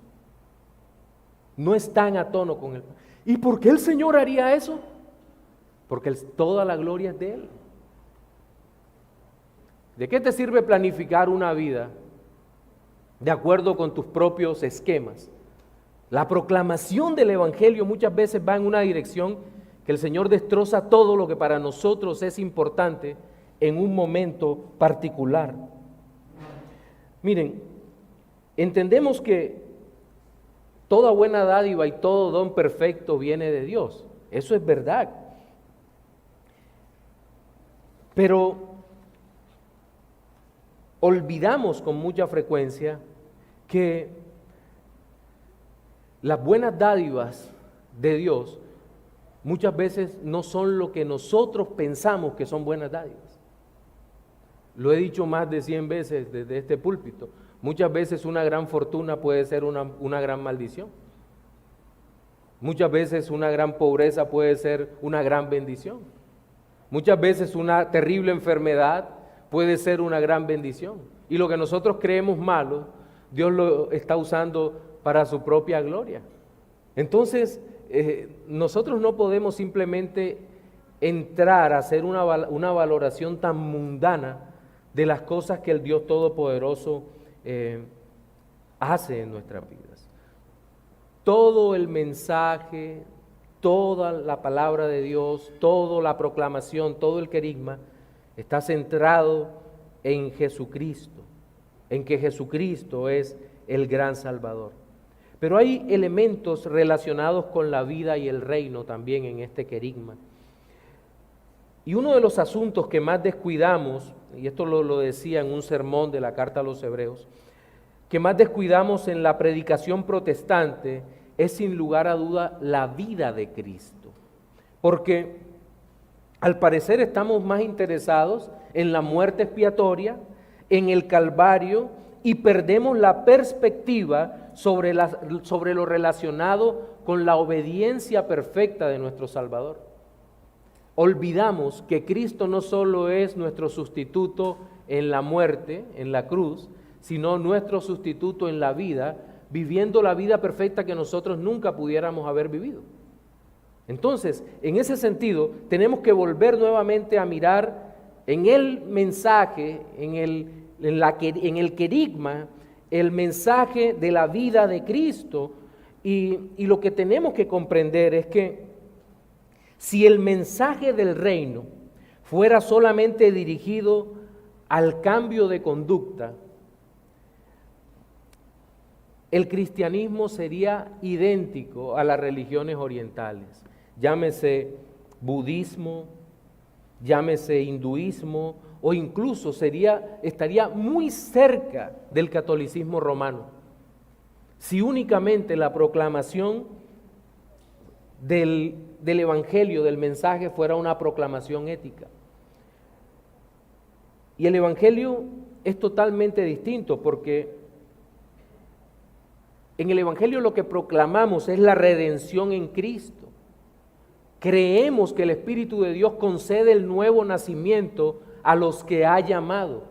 No están a tono con el plan. ¿Y por qué el Señor haría eso? Porque toda la gloria es de Él. ¿De qué te sirve planificar una vida de acuerdo con tus propios esquemas? La proclamación del Evangelio muchas veces va en una dirección que el Señor destroza todo lo que para nosotros es importante en un momento particular. Miren, entendemos que toda buena dádiva y todo don perfecto viene de Dios. Eso es verdad. Pero olvidamos con mucha frecuencia que las buenas dádivas de Dios muchas veces no son lo que nosotros pensamos que son buenas dádivas. Lo he dicho más de 100 veces desde este púlpito. Muchas veces una gran fortuna puede ser una gran maldición. Muchas veces una gran pobreza puede ser una gran bendición. Muchas veces una terrible enfermedad puede ser una gran bendición. Y lo que nosotros creemos malo, Dios lo está usando para su propia gloria. Entonces, nosotros no podemos simplemente entrar a hacer una valoración tan mundana de las cosas que el Dios Todopoderoso hace en nuestras vidas. Todo el mensaje, toda la palabra de Dios, toda la proclamación, todo el querigma está centrado en Jesucristo, en que Jesucristo es el gran Salvador. Pero hay elementos relacionados con la vida y el reino también en este querigma. Y uno de los asuntos que más descuidamos, y esto lo decía en un sermón de la carta a los Hebreos, que más descuidamos en la predicación protestante es sin lugar a duda la vida de Cristo. Porque al parecer estamos más interesados en la muerte expiatoria, en el Calvario, y perdemos la perspectiva sobre lo relacionado con la obediencia perfecta de nuestro Salvador. Olvidamos que Cristo no solo es nuestro sustituto en la muerte, en la cruz, sino nuestro sustituto en la vida, viviendo la vida perfecta que nosotros nunca pudiéramos haber vivido. Entonces, en ese sentido, tenemos que volver nuevamente a mirar en el mensaje, en el querigma, el mensaje de la vida de Cristo, y lo que tenemos que comprender es que si el mensaje del reino fuera solamente dirigido al cambio de conducta, el cristianismo sería idéntico a las religiones orientales, llámese budismo, llámese hinduismo, o incluso estaría muy cerca del catolicismo romano, si únicamente la proclamación del Evangelio, del mensaje, fuera una proclamación ética. Y el Evangelio es totalmente distinto, porque en el Evangelio lo que proclamamos es la redención en Cristo. Creemos que el Espíritu de Dios concede el nuevo nacimiento a los que ha llamado,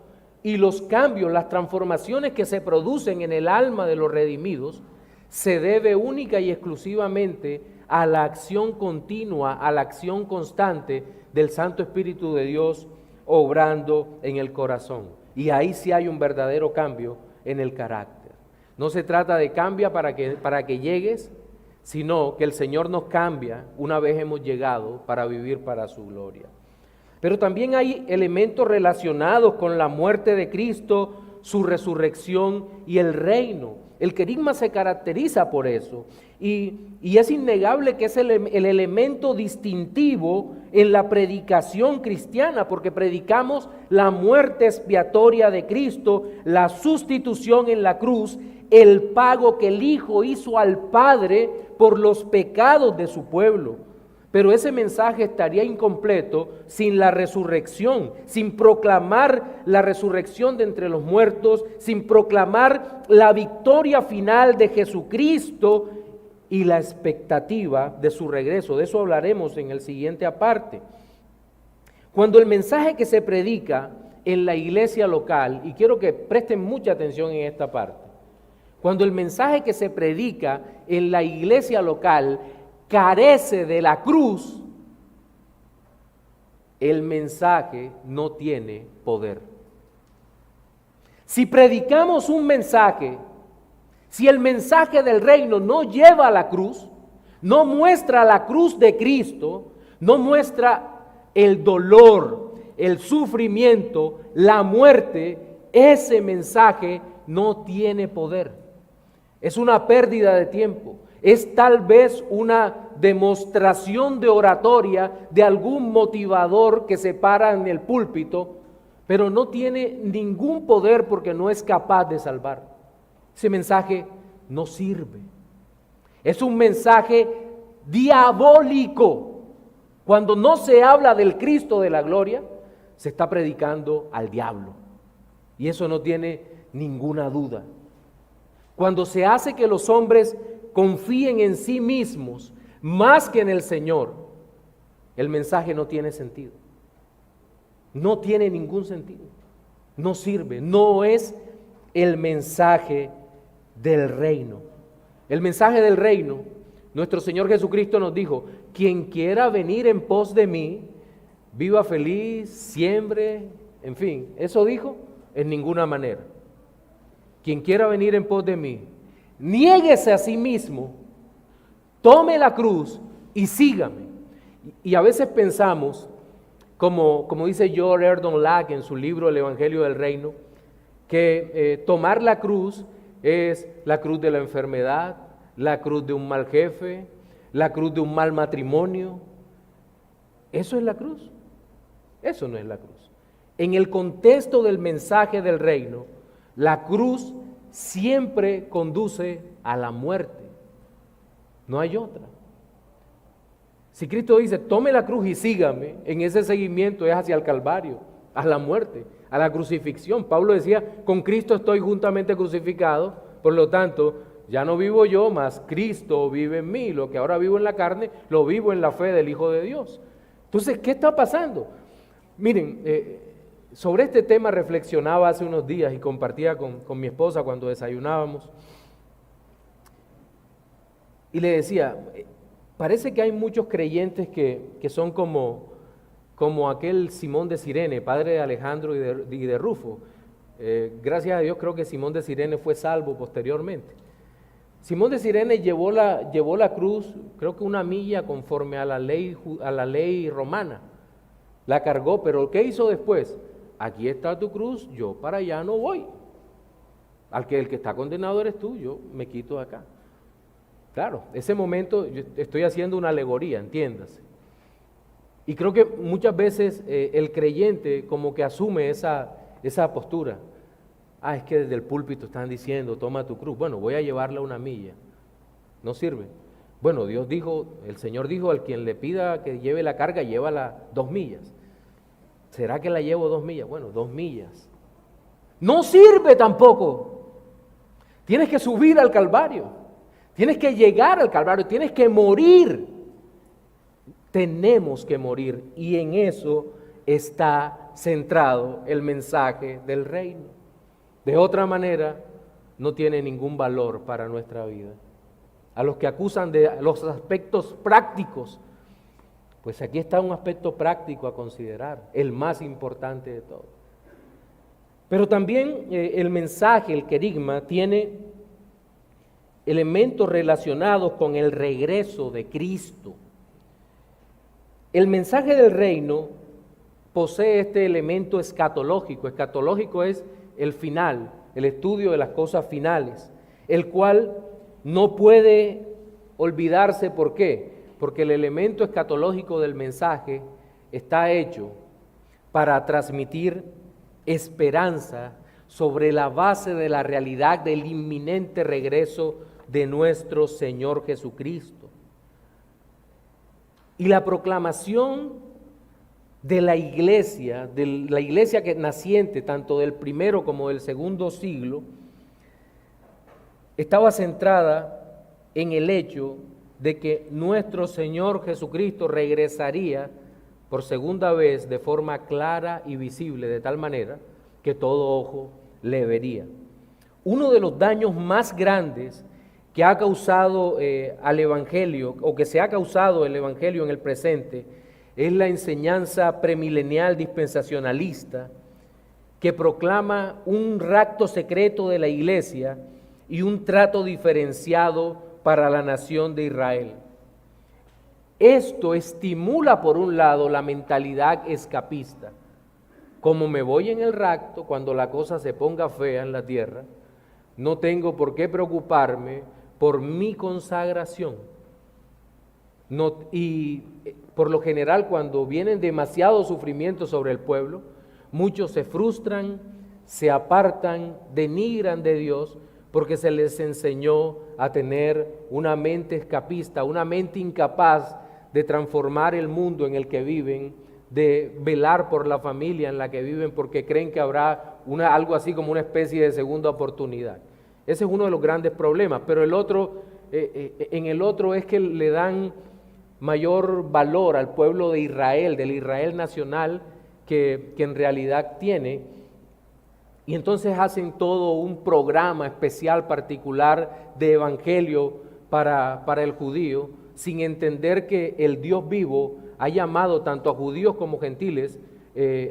y los cambios, las transformaciones que se producen en el alma de los redimidos se debe única y exclusivamente a la acción continua, a la acción constante del Santo Espíritu de Dios obrando en el corazón. Y ahí sí hay un verdadero cambio en el carácter. No se trata de cambia para que llegues, sino que el Señor nos cambia una vez hemos llegado para vivir para su gloria. Pero también hay elementos relacionados con la muerte de Cristo, su resurrección y el reino. El querigma se caracteriza por eso, y es innegable que es el elemento distintivo en la predicación cristiana, porque predicamos la muerte expiatoria de Cristo, la sustitución en la cruz, el pago que el Hijo hizo al Padre por los pecados de su pueblo. Pero ese mensaje estaría incompleto sin la resurrección, sin proclamar la resurrección de entre los muertos, sin proclamar la victoria final de Jesucristo y la expectativa de su regreso. De eso hablaremos en el siguiente aparte. Cuando el mensaje que se predica en la iglesia local, y quiero que presten mucha atención en esta parte, cuando el mensaje que se predica en la iglesia local carece de la cruz, el mensaje no tiene poder. Si predicamos un mensaje, si el mensaje del reino no lleva a la cruz, no muestra la cruz de Cristo, no muestra el dolor, el sufrimiento, la muerte, ese mensaje no tiene poder. Es una pérdida de tiempo. Es tal vez una demostración de oratoria de algún motivador que se para en el púlpito, pero no tiene ningún poder porque no es capaz de salvar. Ese mensaje no sirve. Es un mensaje diabólico. Cuando no se habla del Cristo de la gloria, se está predicando al diablo. Y eso no tiene ninguna duda. Cuando se hace que los hombres confíen en sí mismos más que en el Señor, el mensaje no tiene sentido. No tiene ningún sentido. No sirve. No es el mensaje del reino. El mensaje del reino, nuestro Señor Jesucristo nos dijo: quien quiera venir en pos de mí, viva feliz, siembre, en fin. ¿Eso dijo? En ninguna manera. Quien quiera venir en pos de mí, niéguese a sí mismo, tome la cruz y sígame. Y a veces pensamos, como dice George Erdon Lack en su libro El Evangelio del Reino, que tomar la cruz es la cruz de la enfermedad, la cruz de un mal jefe, la cruz de un mal matrimonio. ¿Eso es la cruz? Eso no es la cruz. En el contexto del mensaje del reino, la cruz siempre conduce a la muerte. No hay otra. Si Cristo dice, tome la cruz y sígame, en ese seguimiento es hacia el Calvario, a la muerte, a la crucifixión. Pablo decía, con Cristo estoy juntamente crucificado, por lo tanto, ya no vivo yo, mas Cristo vive en mí. Lo que ahora vivo en la carne, lo vivo en la fe del Hijo de Dios. Entonces, ¿qué está pasando? Miren, sobre este tema reflexionaba hace unos días y compartía con mi esposa cuando desayunábamos. Y le decía, parece que hay muchos creyentes que son como aquel Simón de Cirene, padre de Alejandro y de Rufo. Gracias a Dios creo que Simón de Cirene fue salvo posteriormente. Simón de Cirene llevó la cruz, creo que 1 milla conforme a la ley romana. La cargó, pero ¿qué hizo después? Aquí está tu cruz, yo para allá no voy. El que está condenado eres tú, yo me quito de acá. Claro, ese momento yo estoy haciendo una alegoría, entiéndase. Y creo que muchas veces el creyente como que asume esa postura. Es que desde el púlpito están diciendo, toma tu cruz. Bueno, voy a llevarla 1 milla. No sirve. Bueno, Dios dijo, el Señor dijo, al quien le pida que lleve la carga, llévala 2 millas. ¿Será que la llevo 2 millas? Bueno, 2 millas. No sirve tampoco. Tienes que subir al Calvario. Tienes que llegar al Calvario. Tienes que morir. Tenemos que morir. Y en eso está centrado el mensaje del reino. De otra manera, no tiene ningún valor para nuestra vida. A los que acusan de los aspectos prácticos, pues aquí está un aspecto práctico a considerar, el más importante de todo. Pero también el mensaje, el querigma, tiene elementos relacionados con el regreso de Cristo. El mensaje del reino posee este elemento escatológico. Escatológico es el final, el estudio de las cosas finales, el cual no puede olvidarse. ¿Por qué? Porque el elemento escatológico del mensaje está hecho para transmitir esperanza sobre la base de la realidad del inminente regreso de nuestro Señor Jesucristo. Y la proclamación de la iglesia que naciente tanto del primero como del segundo siglo, estaba centrada en el hecho de que nuestro Señor Jesucristo regresaría por segunda vez de forma clara y visible, de tal manera que todo ojo le vería. Uno de los daños más grandes que ha causado al Evangelio, o que se ha causado el Evangelio en el presente, es la enseñanza premilenial dispensacionalista que proclama un rapto secreto de la iglesia y un trato diferenciado para la nación de Israel. Esto estimula por un lado la mentalidad escapista. Como me voy en el rapto, cuando la cosa se ponga fea en la tierra, no tengo por qué preocuparme por mi consagración. Y por lo general, cuando vienen demasiados sufrimientos sobre el pueblo, muchos se frustran, se apartan, denigran de Dios, porque se les enseñó a tener una mente escapista, una mente incapaz de transformar el mundo en el que viven, de velar por la familia en la que viven, porque creen que habrá algo así como una especie de segunda oportunidad. Ese es uno de los grandes problemas, pero en el otro es que le dan mayor valor al pueblo de Israel, del Israel nacional que en realidad tiene. Y entonces hacen todo un programa especial particular de evangelio para el judío, sin entender que el Dios vivo ha llamado tanto a judíos como gentiles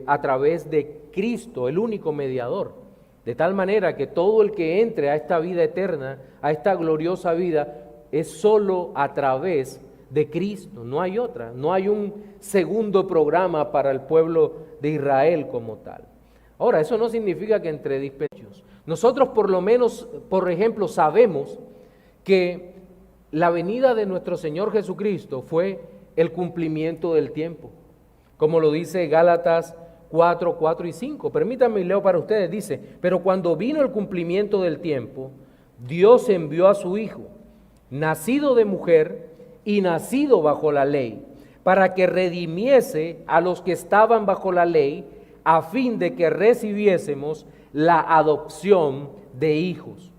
a través de Cristo, el único mediador. De tal manera que todo el que entre a esta vida eterna, a esta gloriosa vida, es solo a través de Cristo, no hay otra, no hay un segundo programa para el pueblo de Israel como tal. Ahora, eso no significa que entre dispensarios. Nosotros por lo menos, por ejemplo, sabemos que la venida de nuestro Señor Jesucristo fue el cumplimiento del tiempo, como lo dice Gálatas 4, 4 y 5. Permítanme leo para ustedes, dice: pero cuando vino el cumplimiento del tiempo, Dios envió a su Hijo, nacido de mujer y nacido bajo la ley, para que redimiese a los que estaban bajo la ley, a fin de que recibiésemos la adopción de hijos.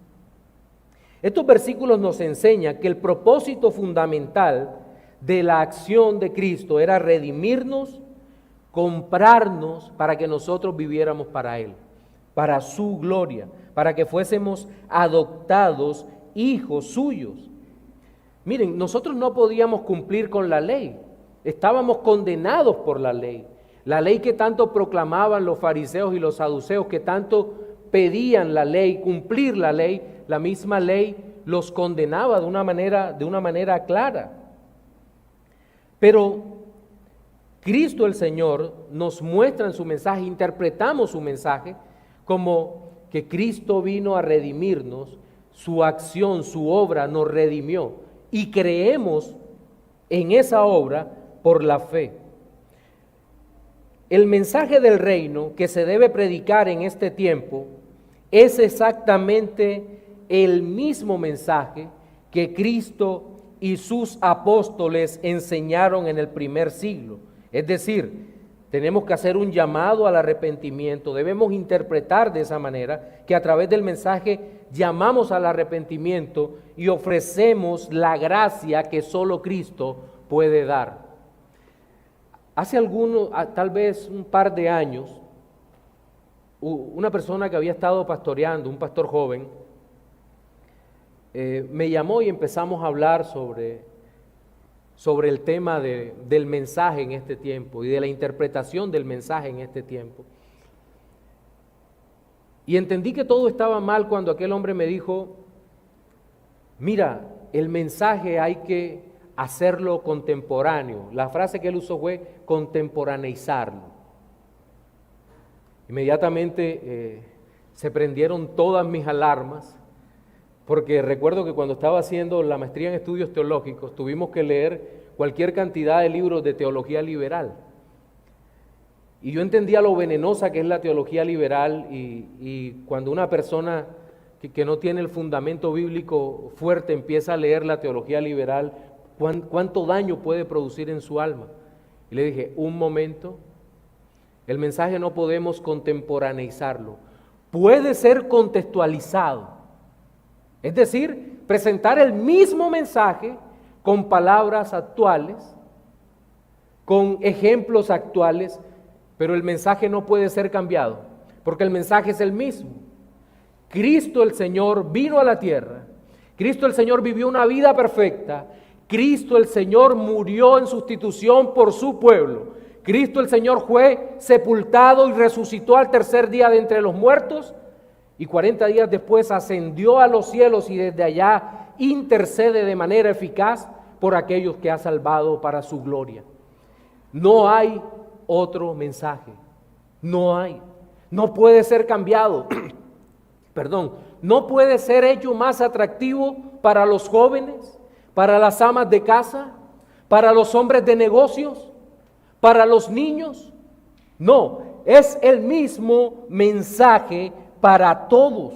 Estos versículos nos enseñan que el propósito fundamental de la acción de Cristo era redimirnos, comprarnos para que nosotros viviéramos para Él, para su gloria, para que fuésemos adoptados hijos suyos. Miren, nosotros no podíamos cumplir con la ley, estábamos condenados por la ley que tanto proclamaban los fariseos y los saduceos, que tanto pedían la ley, cumplir la ley. La misma ley los condenaba de una manera clara. Pero Cristo el Señor nos muestra en su mensaje, interpretamos su mensaje como que Cristo vino a redimirnos, su acción, su obra nos redimió y creemos en esa obra por la fe. El mensaje del reino que se debe predicar en este tiempo es exactamente el mismo mensaje que Cristo y sus apóstoles enseñaron en el primer siglo. Es decir, tenemos que hacer un llamado al arrepentimiento. Debemos interpretar de esa manera que a través del mensaje llamamos al arrepentimiento y ofrecemos la gracia que solo Cristo puede dar. Hace tal vez un par de años, una persona que había estado pastoreando, un pastor joven, me llamó y empezamos a hablar sobre el tema del mensaje en este tiempo y de la interpretación del mensaje en este tiempo. Y entendí que todo estaba mal cuando aquel hombre me dijo, mira, el mensaje hay que hacerlo contemporáneo. La frase que él usó fue contemporaneizarlo. Inmediatamente se prendieron todas mis alarmas, porque recuerdo que cuando estaba haciendo la maestría en estudios teológicos tuvimos que leer cualquier cantidad de libros de teología liberal. Y yo entendía lo venenosa que es la teología liberal y cuando una persona que no tiene el fundamento bíblico fuerte empieza a leer la teología liberal, cuánto daño puede producir en su alma. Y le dije, un momento, el mensaje no podemos contemporaneizarlo, puede ser contextualizado. Es decir, presentar el mismo mensaje con palabras actuales, con ejemplos actuales, pero el mensaje no puede ser cambiado, porque el mensaje es el mismo. Cristo el Señor vino a la tierra, Cristo el Señor vivió una vida perfecta, Cristo el Señor murió en sustitución por su pueblo, Cristo el Señor fue sepultado y resucitó al tercer día de entre los muertos, y 40 días después ascendió a los cielos y desde allá intercede de manera eficaz por aquellos que ha salvado para su gloria. No hay otro mensaje, no hay, no puede ser cambiado, no puede ser hecho más atractivo para los jóvenes, para las amas de casa, para los hombres de negocios, para los niños. No, es el mismo mensaje para todos.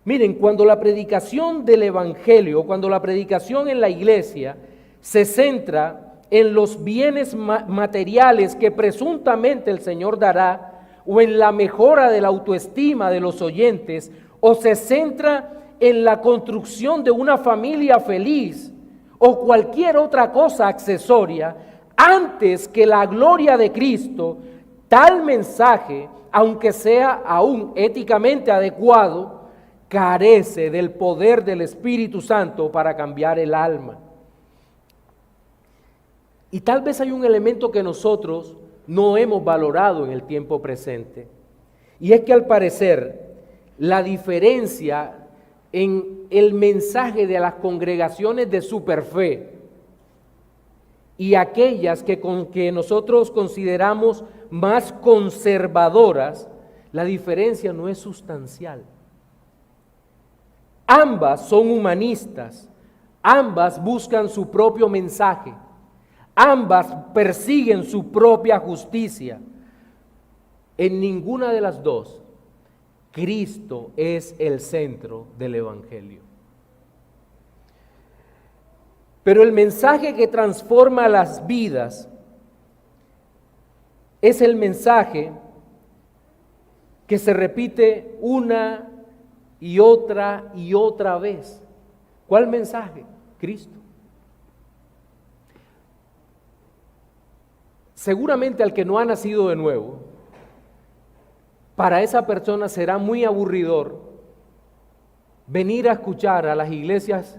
Miren, cuando la predicación del Evangelio, cuando la predicación en la iglesia se centra en los bienes materiales que presuntamente el Señor dará, o en la mejora de la autoestima de los oyentes, o se centra en la construcción de una familia feliz, o cualquier otra cosa accesoria, antes que la gloria de Cristo, tal mensaje, aunque sea aún éticamente adecuado, carece del poder del Espíritu Santo para cambiar el alma. Y tal vez hay un elemento que nosotros no hemos valorado en el tiempo presente, y es que al parecer la diferencia en el mensaje de las congregaciones de superfe y aquellas que nosotros consideramos más conservadoras, la diferencia no es sustancial. Ambas son humanistas, ambas buscan su propio mensaje, ambas persiguen su propia justicia. En ninguna de las dos, Cristo es el centro del Evangelio. Pero el mensaje que transforma las vidas es el mensaje que se repite una y otra vez. ¿Cuál mensaje? Cristo. Seguramente al que no ha nacido de nuevo, para esa persona será muy aburridor venir a escuchar a las iglesias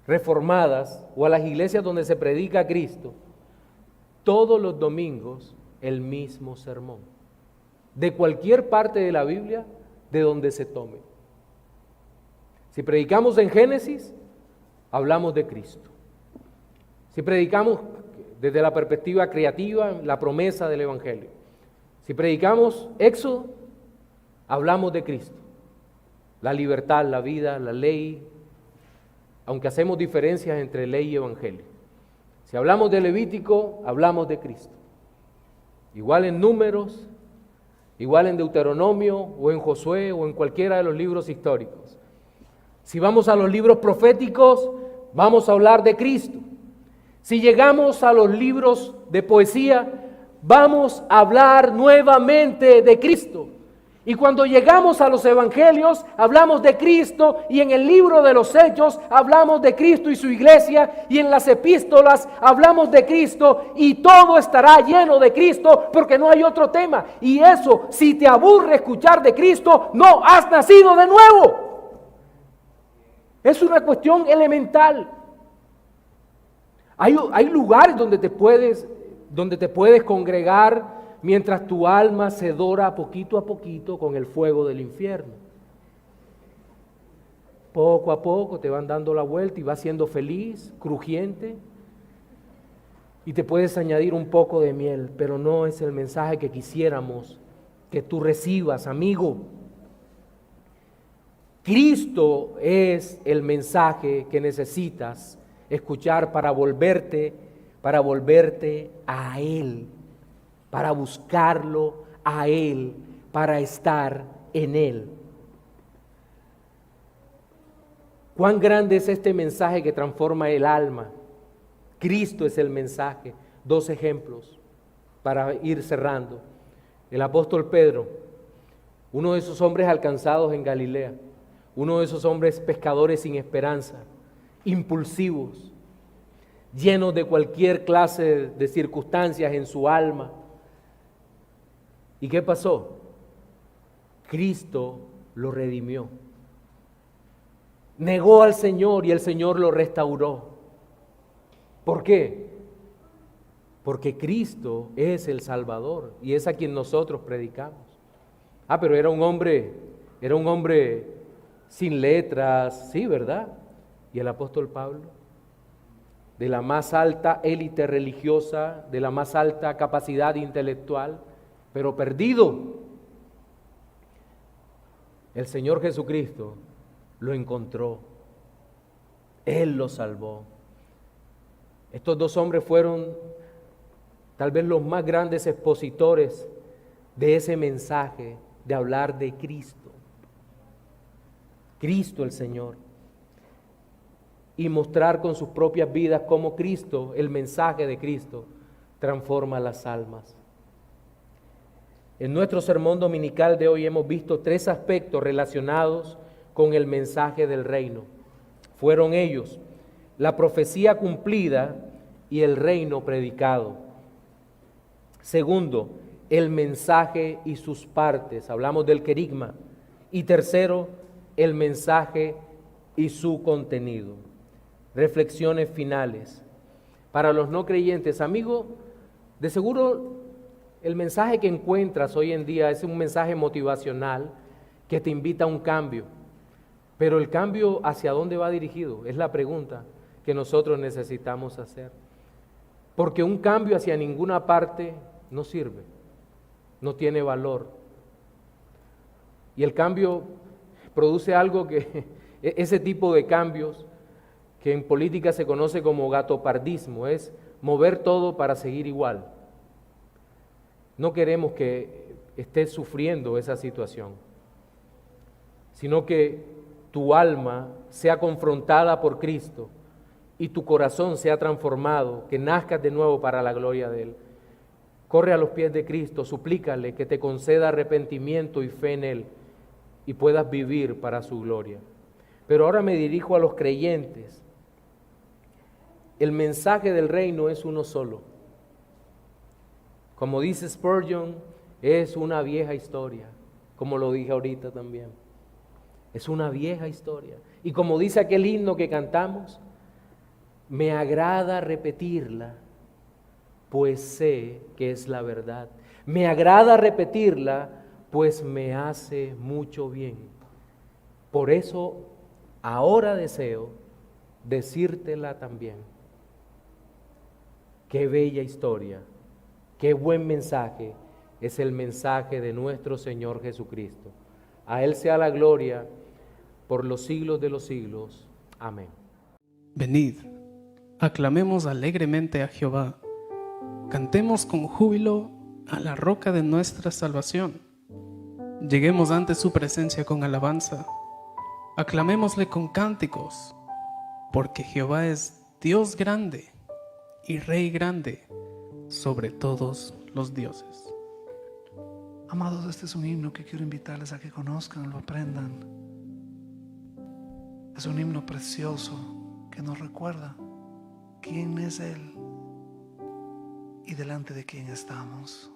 reformadas o a las iglesias donde se predica a Cristo todos los domingos el mismo sermón, de cualquier parte de la Biblia, de donde se tome. Si predicamos en Génesis, hablamos de Cristo. Si predicamos desde la perspectiva creativa, la promesa del Evangelio. Si predicamos Éxodo, hablamos de Cristo. La libertad, la vida, la ley, aunque hacemos diferencias entre ley y Evangelio. Si hablamos de Levítico, hablamos de Cristo. Igual en Números, igual en Deuteronomio, o en Josué, o en cualquiera de los libros históricos. Si vamos a los libros proféticos, vamos a hablar de Cristo. Si llegamos a los libros de poesía, vamos a hablar nuevamente de Cristo. Y cuando llegamos a los evangelios, hablamos de Cristo, y en el libro de los Hechos hablamos de Cristo y su iglesia, y en las epístolas hablamos de Cristo, y todo estará lleno de Cristo porque no hay otro tema. Y eso, si te aburre escuchar de Cristo, no has nacido de nuevo. Es una cuestión elemental. Hay lugares donde te puedes congregar mientras tu alma se dora poquito a poquito con el fuego del infierno. Poco a poco te van dando la vuelta y vas siendo feliz, crujiente, y te puedes añadir un poco de miel, pero no es el mensaje que quisiéramos que tú recibas, amigo. Cristo es el mensaje que necesitas escuchar para volverte a Él, para buscarlo a Él, para estar en Él. ¿Cuán grande es este mensaje que transforma el alma? Cristo es el mensaje. 2 ejemplos para ir cerrando. El apóstol Pedro, uno de esos hombres alcanzados en Galilea, uno de esos hombres pescadores sin esperanza, impulsivos, llenos de cualquier clase de circunstancias en su alma. ¿Y qué pasó? Cristo lo redimió. Negó al Señor y el Señor lo restauró. ¿Por qué? Porque Cristo es el Salvador y es a quien nosotros predicamos. Pero era un hombre sin letras, sí, ¿verdad? Y el apóstol Pablo, de la más alta élite religiosa, de la más alta capacidad intelectual, pero perdido. El Señor Jesucristo lo encontró. Él lo salvó. Estos 2 hombres fueron tal vez los más grandes expositores de ese mensaje de hablar de Cristo. Cristo el Señor. Y mostrar con sus propias vidas cómo Cristo, el mensaje de Cristo, transforma las almas. En nuestro sermón dominical de hoy hemos visto 3 aspectos relacionados con el mensaje del reino. Fueron ellos: la profecía cumplida y el reino predicado. Segundo, el mensaje y sus partes. Hablamos del querigma. Y tercero, el mensaje y su contenido. Reflexiones finales. Para los no creyentes, amigo, de seguro el mensaje que encuentras hoy en día es un mensaje motivacional que te invita a un cambio. Pero el cambio, ¿hacia dónde va dirigido? Es la pregunta que nosotros necesitamos hacer. Porque un cambio hacia ninguna parte no sirve, no tiene valor. Y el cambio produce algo que, ese tipo de cambios que en política se conoce como gatopardismo, es mover todo para seguir igual. No queremos que estés sufriendo esa situación, sino que tu alma sea confrontada por Cristo y tu corazón sea transformado, que nazcas de nuevo para la gloria de Él. Corre a los pies de Cristo, suplícale que te conceda arrepentimiento y fe en Él y puedas vivir para su gloria. Pero ahora me dirijo a los creyentes. El mensaje del reino es uno solo. Como dice Spurgeon, es una vieja historia, como lo dije ahorita también. Es una vieja historia. Y como dice aquel himno que cantamos, me agrada repetirla, pues sé que es la verdad. Me agrada repetirla, pues me hace mucho bien. Por eso ahora deseo decírtela también. Qué bella historia, qué buen mensaje es el mensaje de nuestro Señor Jesucristo. A Él sea la gloria por los siglos de los siglos. Amén. Venid, aclamemos alegremente a Jehová, cantemos con júbilo a la roca de nuestra salvación. Lleguemos ante su presencia con alabanza, Aclamémosle con cánticos, porque Jehová es Dios grande y Rey grande sobre todos los dioses. Amados, este es un himno que quiero invitarles a que conozcan, lo aprendan. Es un himno precioso que nos recuerda quién es Él y delante de quién estamos.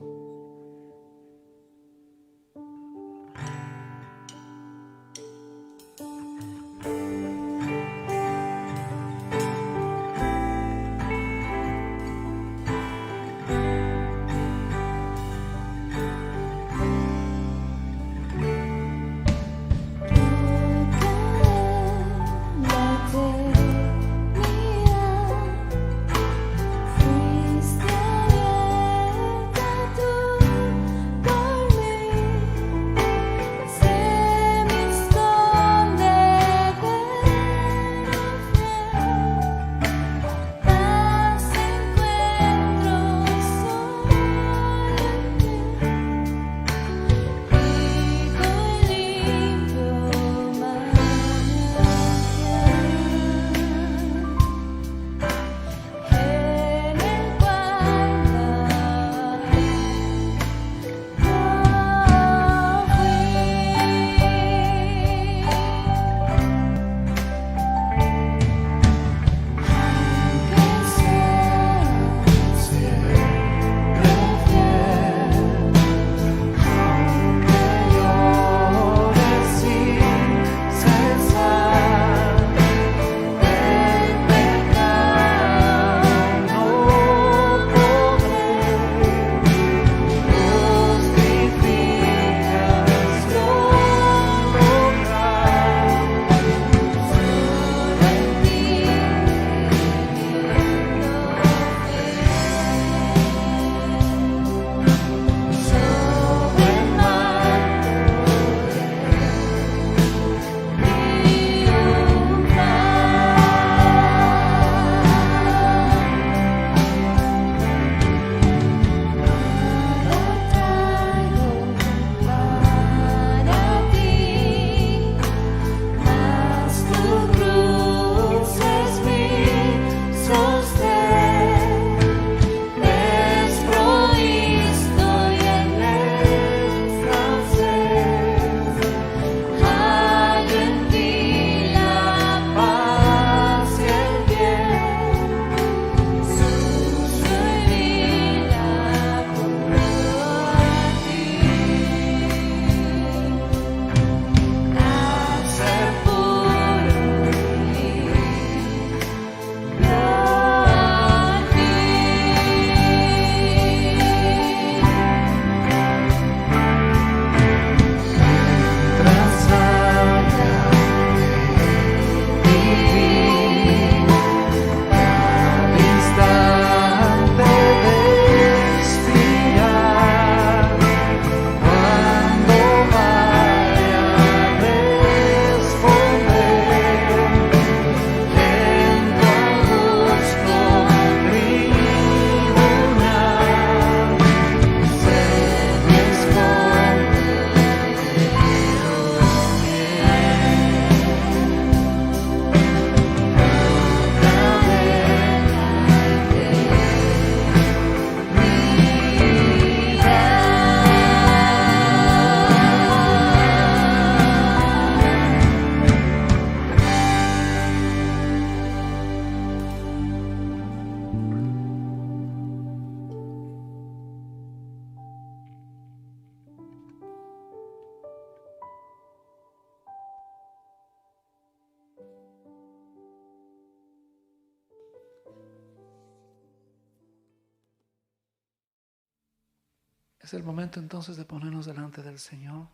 Es el momento entonces de ponernos delante del Señor.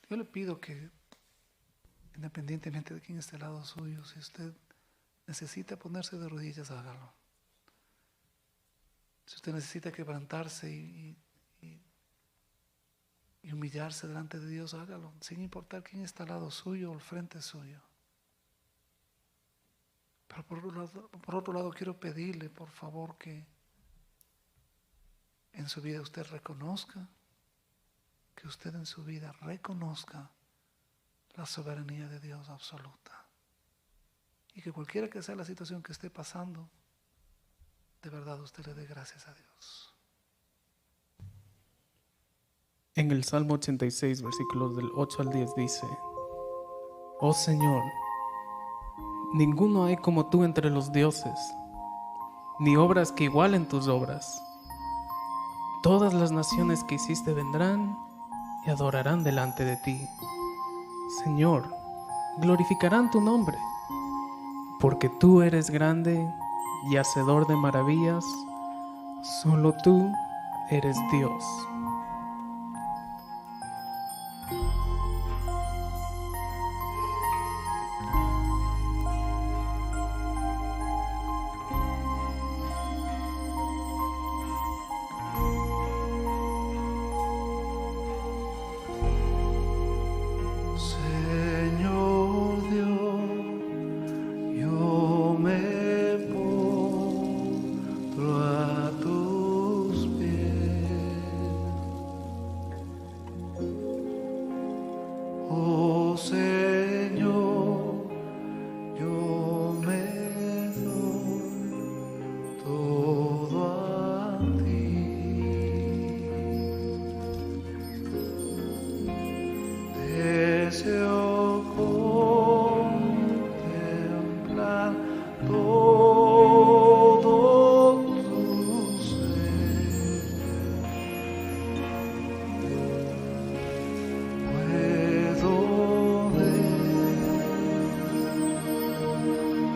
Yo le pido que, independientemente de quién esté al lado suyo, si usted necesita ponerse de rodillas, hágalo. Si usted necesita quebrantarse y humillarse delante de Dios, hágalo, sin importar quién está al lado suyo o al frente suyo. Pero por otro lado quiero pedirle, por favor, que en su vida usted reconozca que usted en su vida reconozca la soberanía de Dios absoluta. Y que cualquiera que sea la situación que esté pasando, de verdad usted le dé gracias a Dios. En el Salmo 86, versículos del 8 al 10 dice: Oh Señor, ninguno hay como tú entre los dioses, ni obras que igualen tus obras. Todas las naciones que hiciste vendrán y adorarán delante de ti. Señor, glorificarán tu nombre, porque tú eres grande y hacedor de maravillas, solo tú eres Dios. Señor Dios, yo me postro a tus pies. Oh Señor, yo me doy todo a ti. Deseo contemplar todo tu ser. Puedo ver,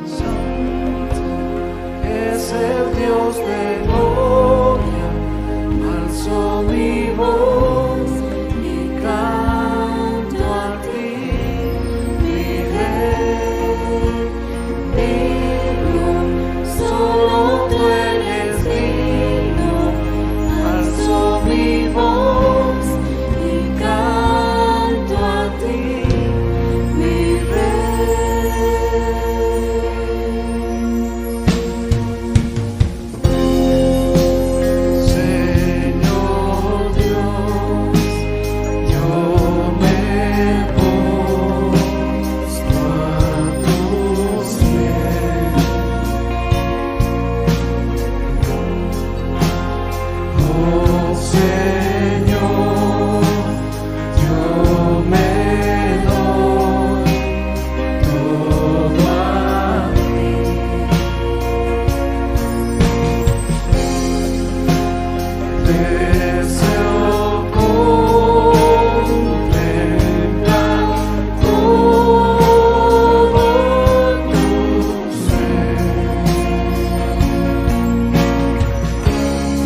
Santo es el Dios de gloria, alzo mi voz y canto a ti, mi Rey, digno, solo tú eres digno, alzo mi voz y canto a ti, mi Señor Dios, yo me postro a tus pies. Oh Señor, yo me doy todo a ti.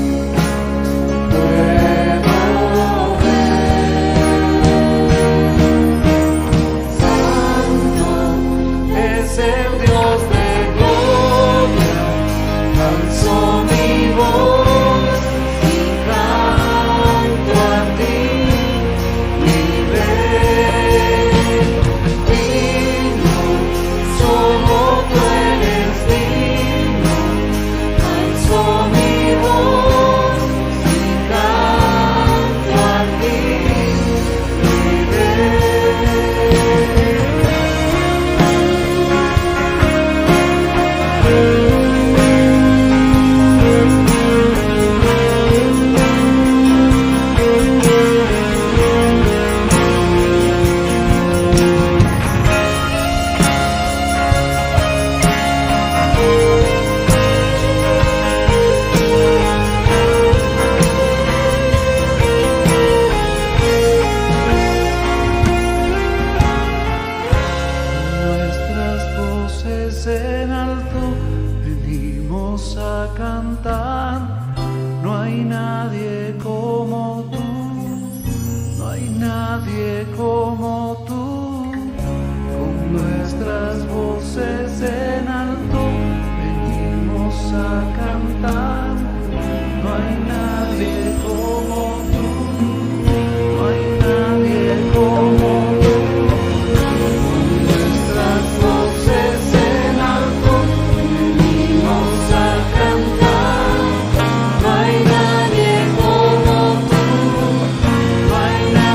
Deseo contemplar todo tu ser. Puedo ver, Santo es el Dios de gloria, alzo mi voz y canto a ti, mi Rey, digno, solo tú eres digno, alzo mi voz y canto a ti, mi Nuestras voces en alto venimos a cantar. No hay nadie como tú, no hay nadie como tú. Con nuestras voces en alto venimos a cantar. No hay nadie como tú, no hay nadie como tú. Nuestras voces en alto venimos a cantar. No hay nadie como tú, no hay nadie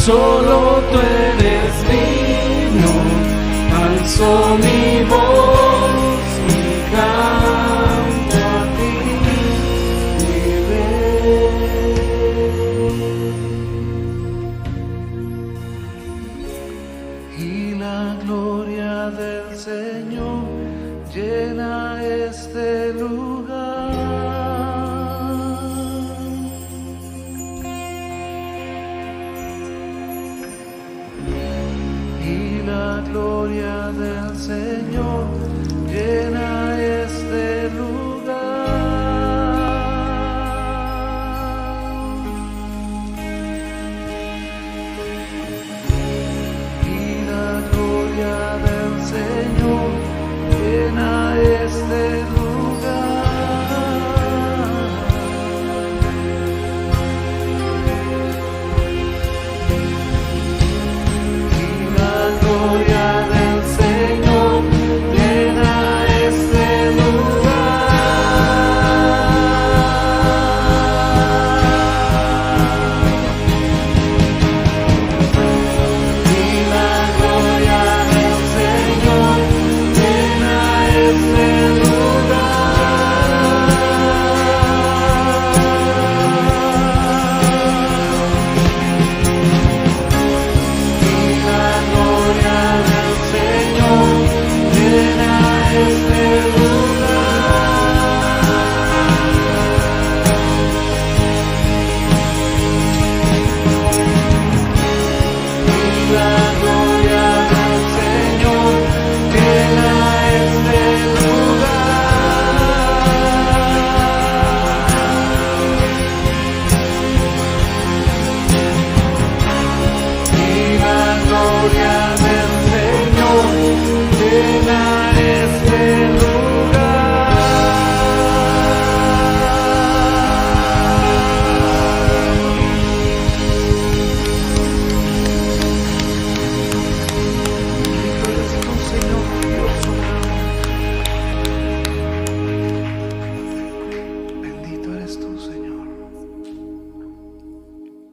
solo tú eres digno. Alzo mi voz y canto a ti, mi Rey. Y la gloria del Señor llena este lugar. Y la gloria del Señor llena este lugar. Y la gloria del Señor llena este lugar. Y la gloria del Señor llena este lugar. Y la gloria del Señor llena este lugar. Y la gloria del Señor llena este lugar. Y la gloria del Señor llena este lugar. Y la gloria del Señor llena este lugar. Bendito eres tú, Señor, Dios soberano. Bendito eres tú, Señor,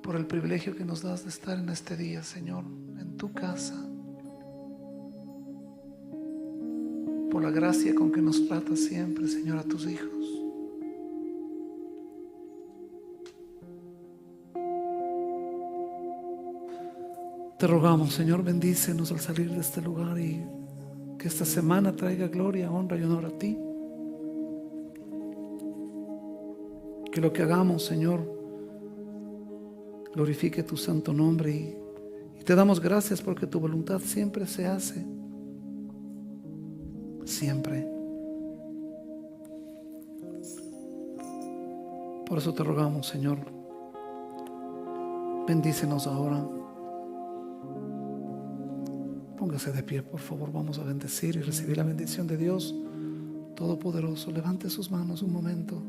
por el privilegio que nos das de estar en este día, Señor, en tu casa, por la gracia con que nos tratas siempre, Señor, a tus hijos. Te rogamos, Señor, bendícenos al salir de este lugar y que esta semana traiga gloria, honra y honor a ti. Que lo que hagamos, Señor, glorifique tu santo nombre y te damos gracias porque tu voluntad siempre se hace. Siempre. Por eso te rogamos, Señor, bendícenos ahora. Póngase de pie, por favor. Vamos a bendecir y recibir la bendición de Dios Todopoderoso. Levante sus manos un momento.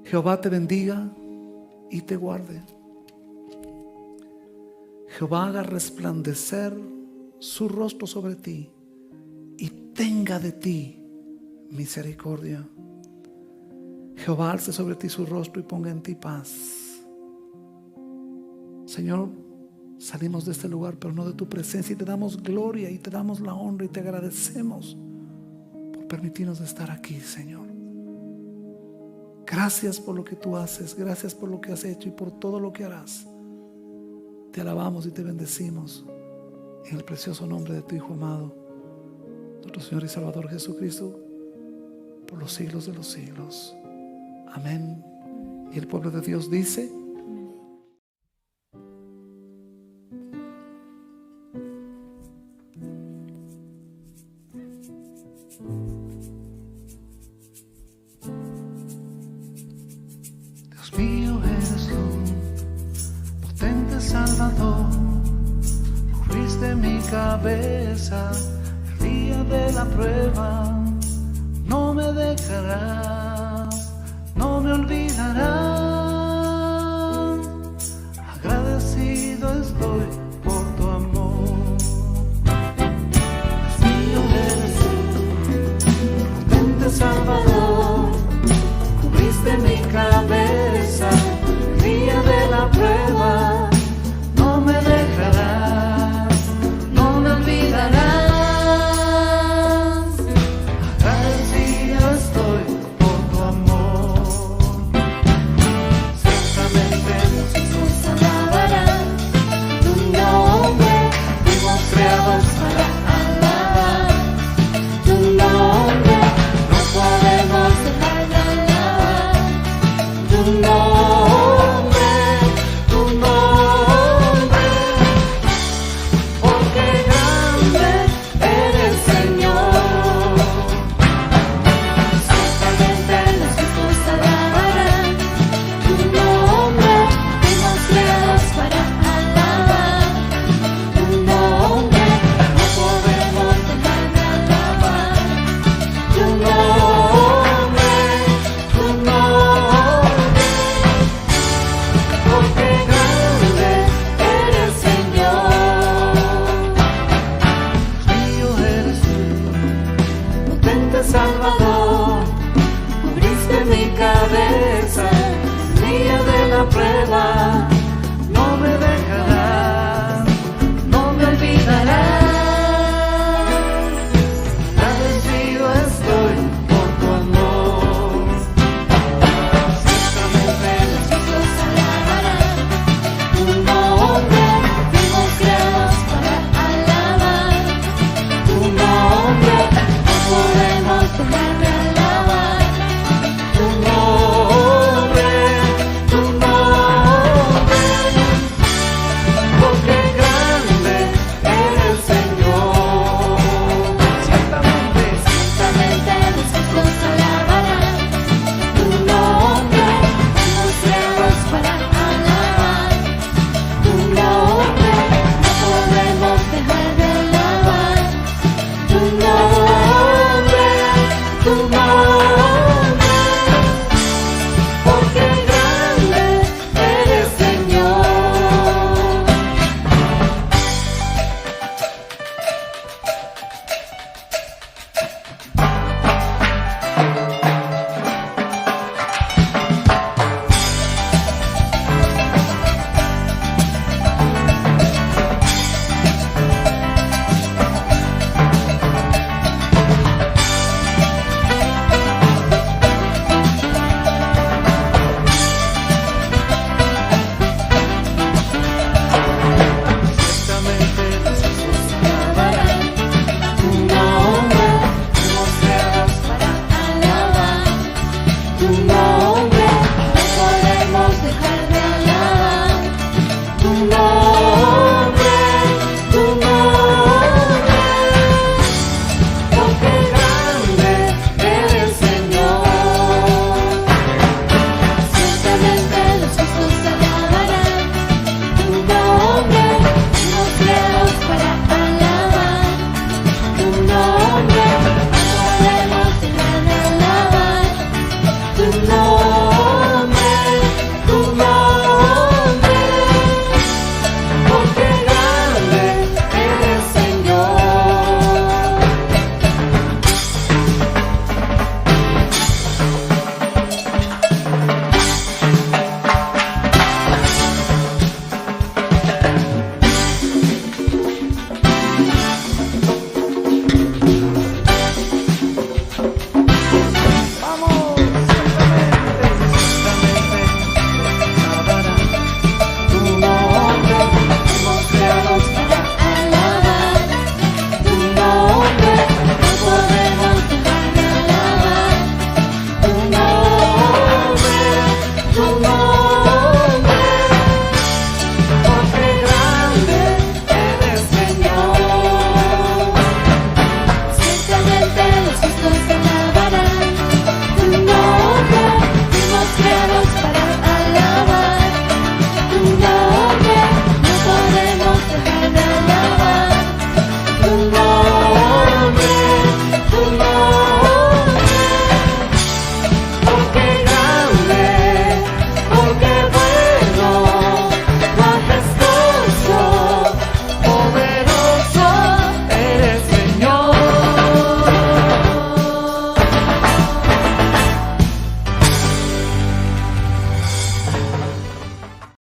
Jehová te bendiga y te guarde. Jehová haga resplandecer su rostro sobre ti y tenga de ti misericordia. Jehová alce sobre ti su rostro y ponga en ti paz. Señor, salimos de este lugar, pero no de tu presencia, y te damos gloria y te damos la honra y te agradecemos por permitirnos estar aquí, Señor. Gracias por lo que tú haces, gracias por lo que has hecho y por todo lo que harás. Te alabamos y te bendecimos en el precioso nombre de tu Hijo amado, nuestro Señor y Salvador Jesucristo, por los siglos de los siglos. Amén. Y el pueblo de Dios dice: Dios mío, eres tú, potente Salvador. Cubriste mi cabeza el día de la prueba. No me dejarás, no me olvidarás. Agradecido estoy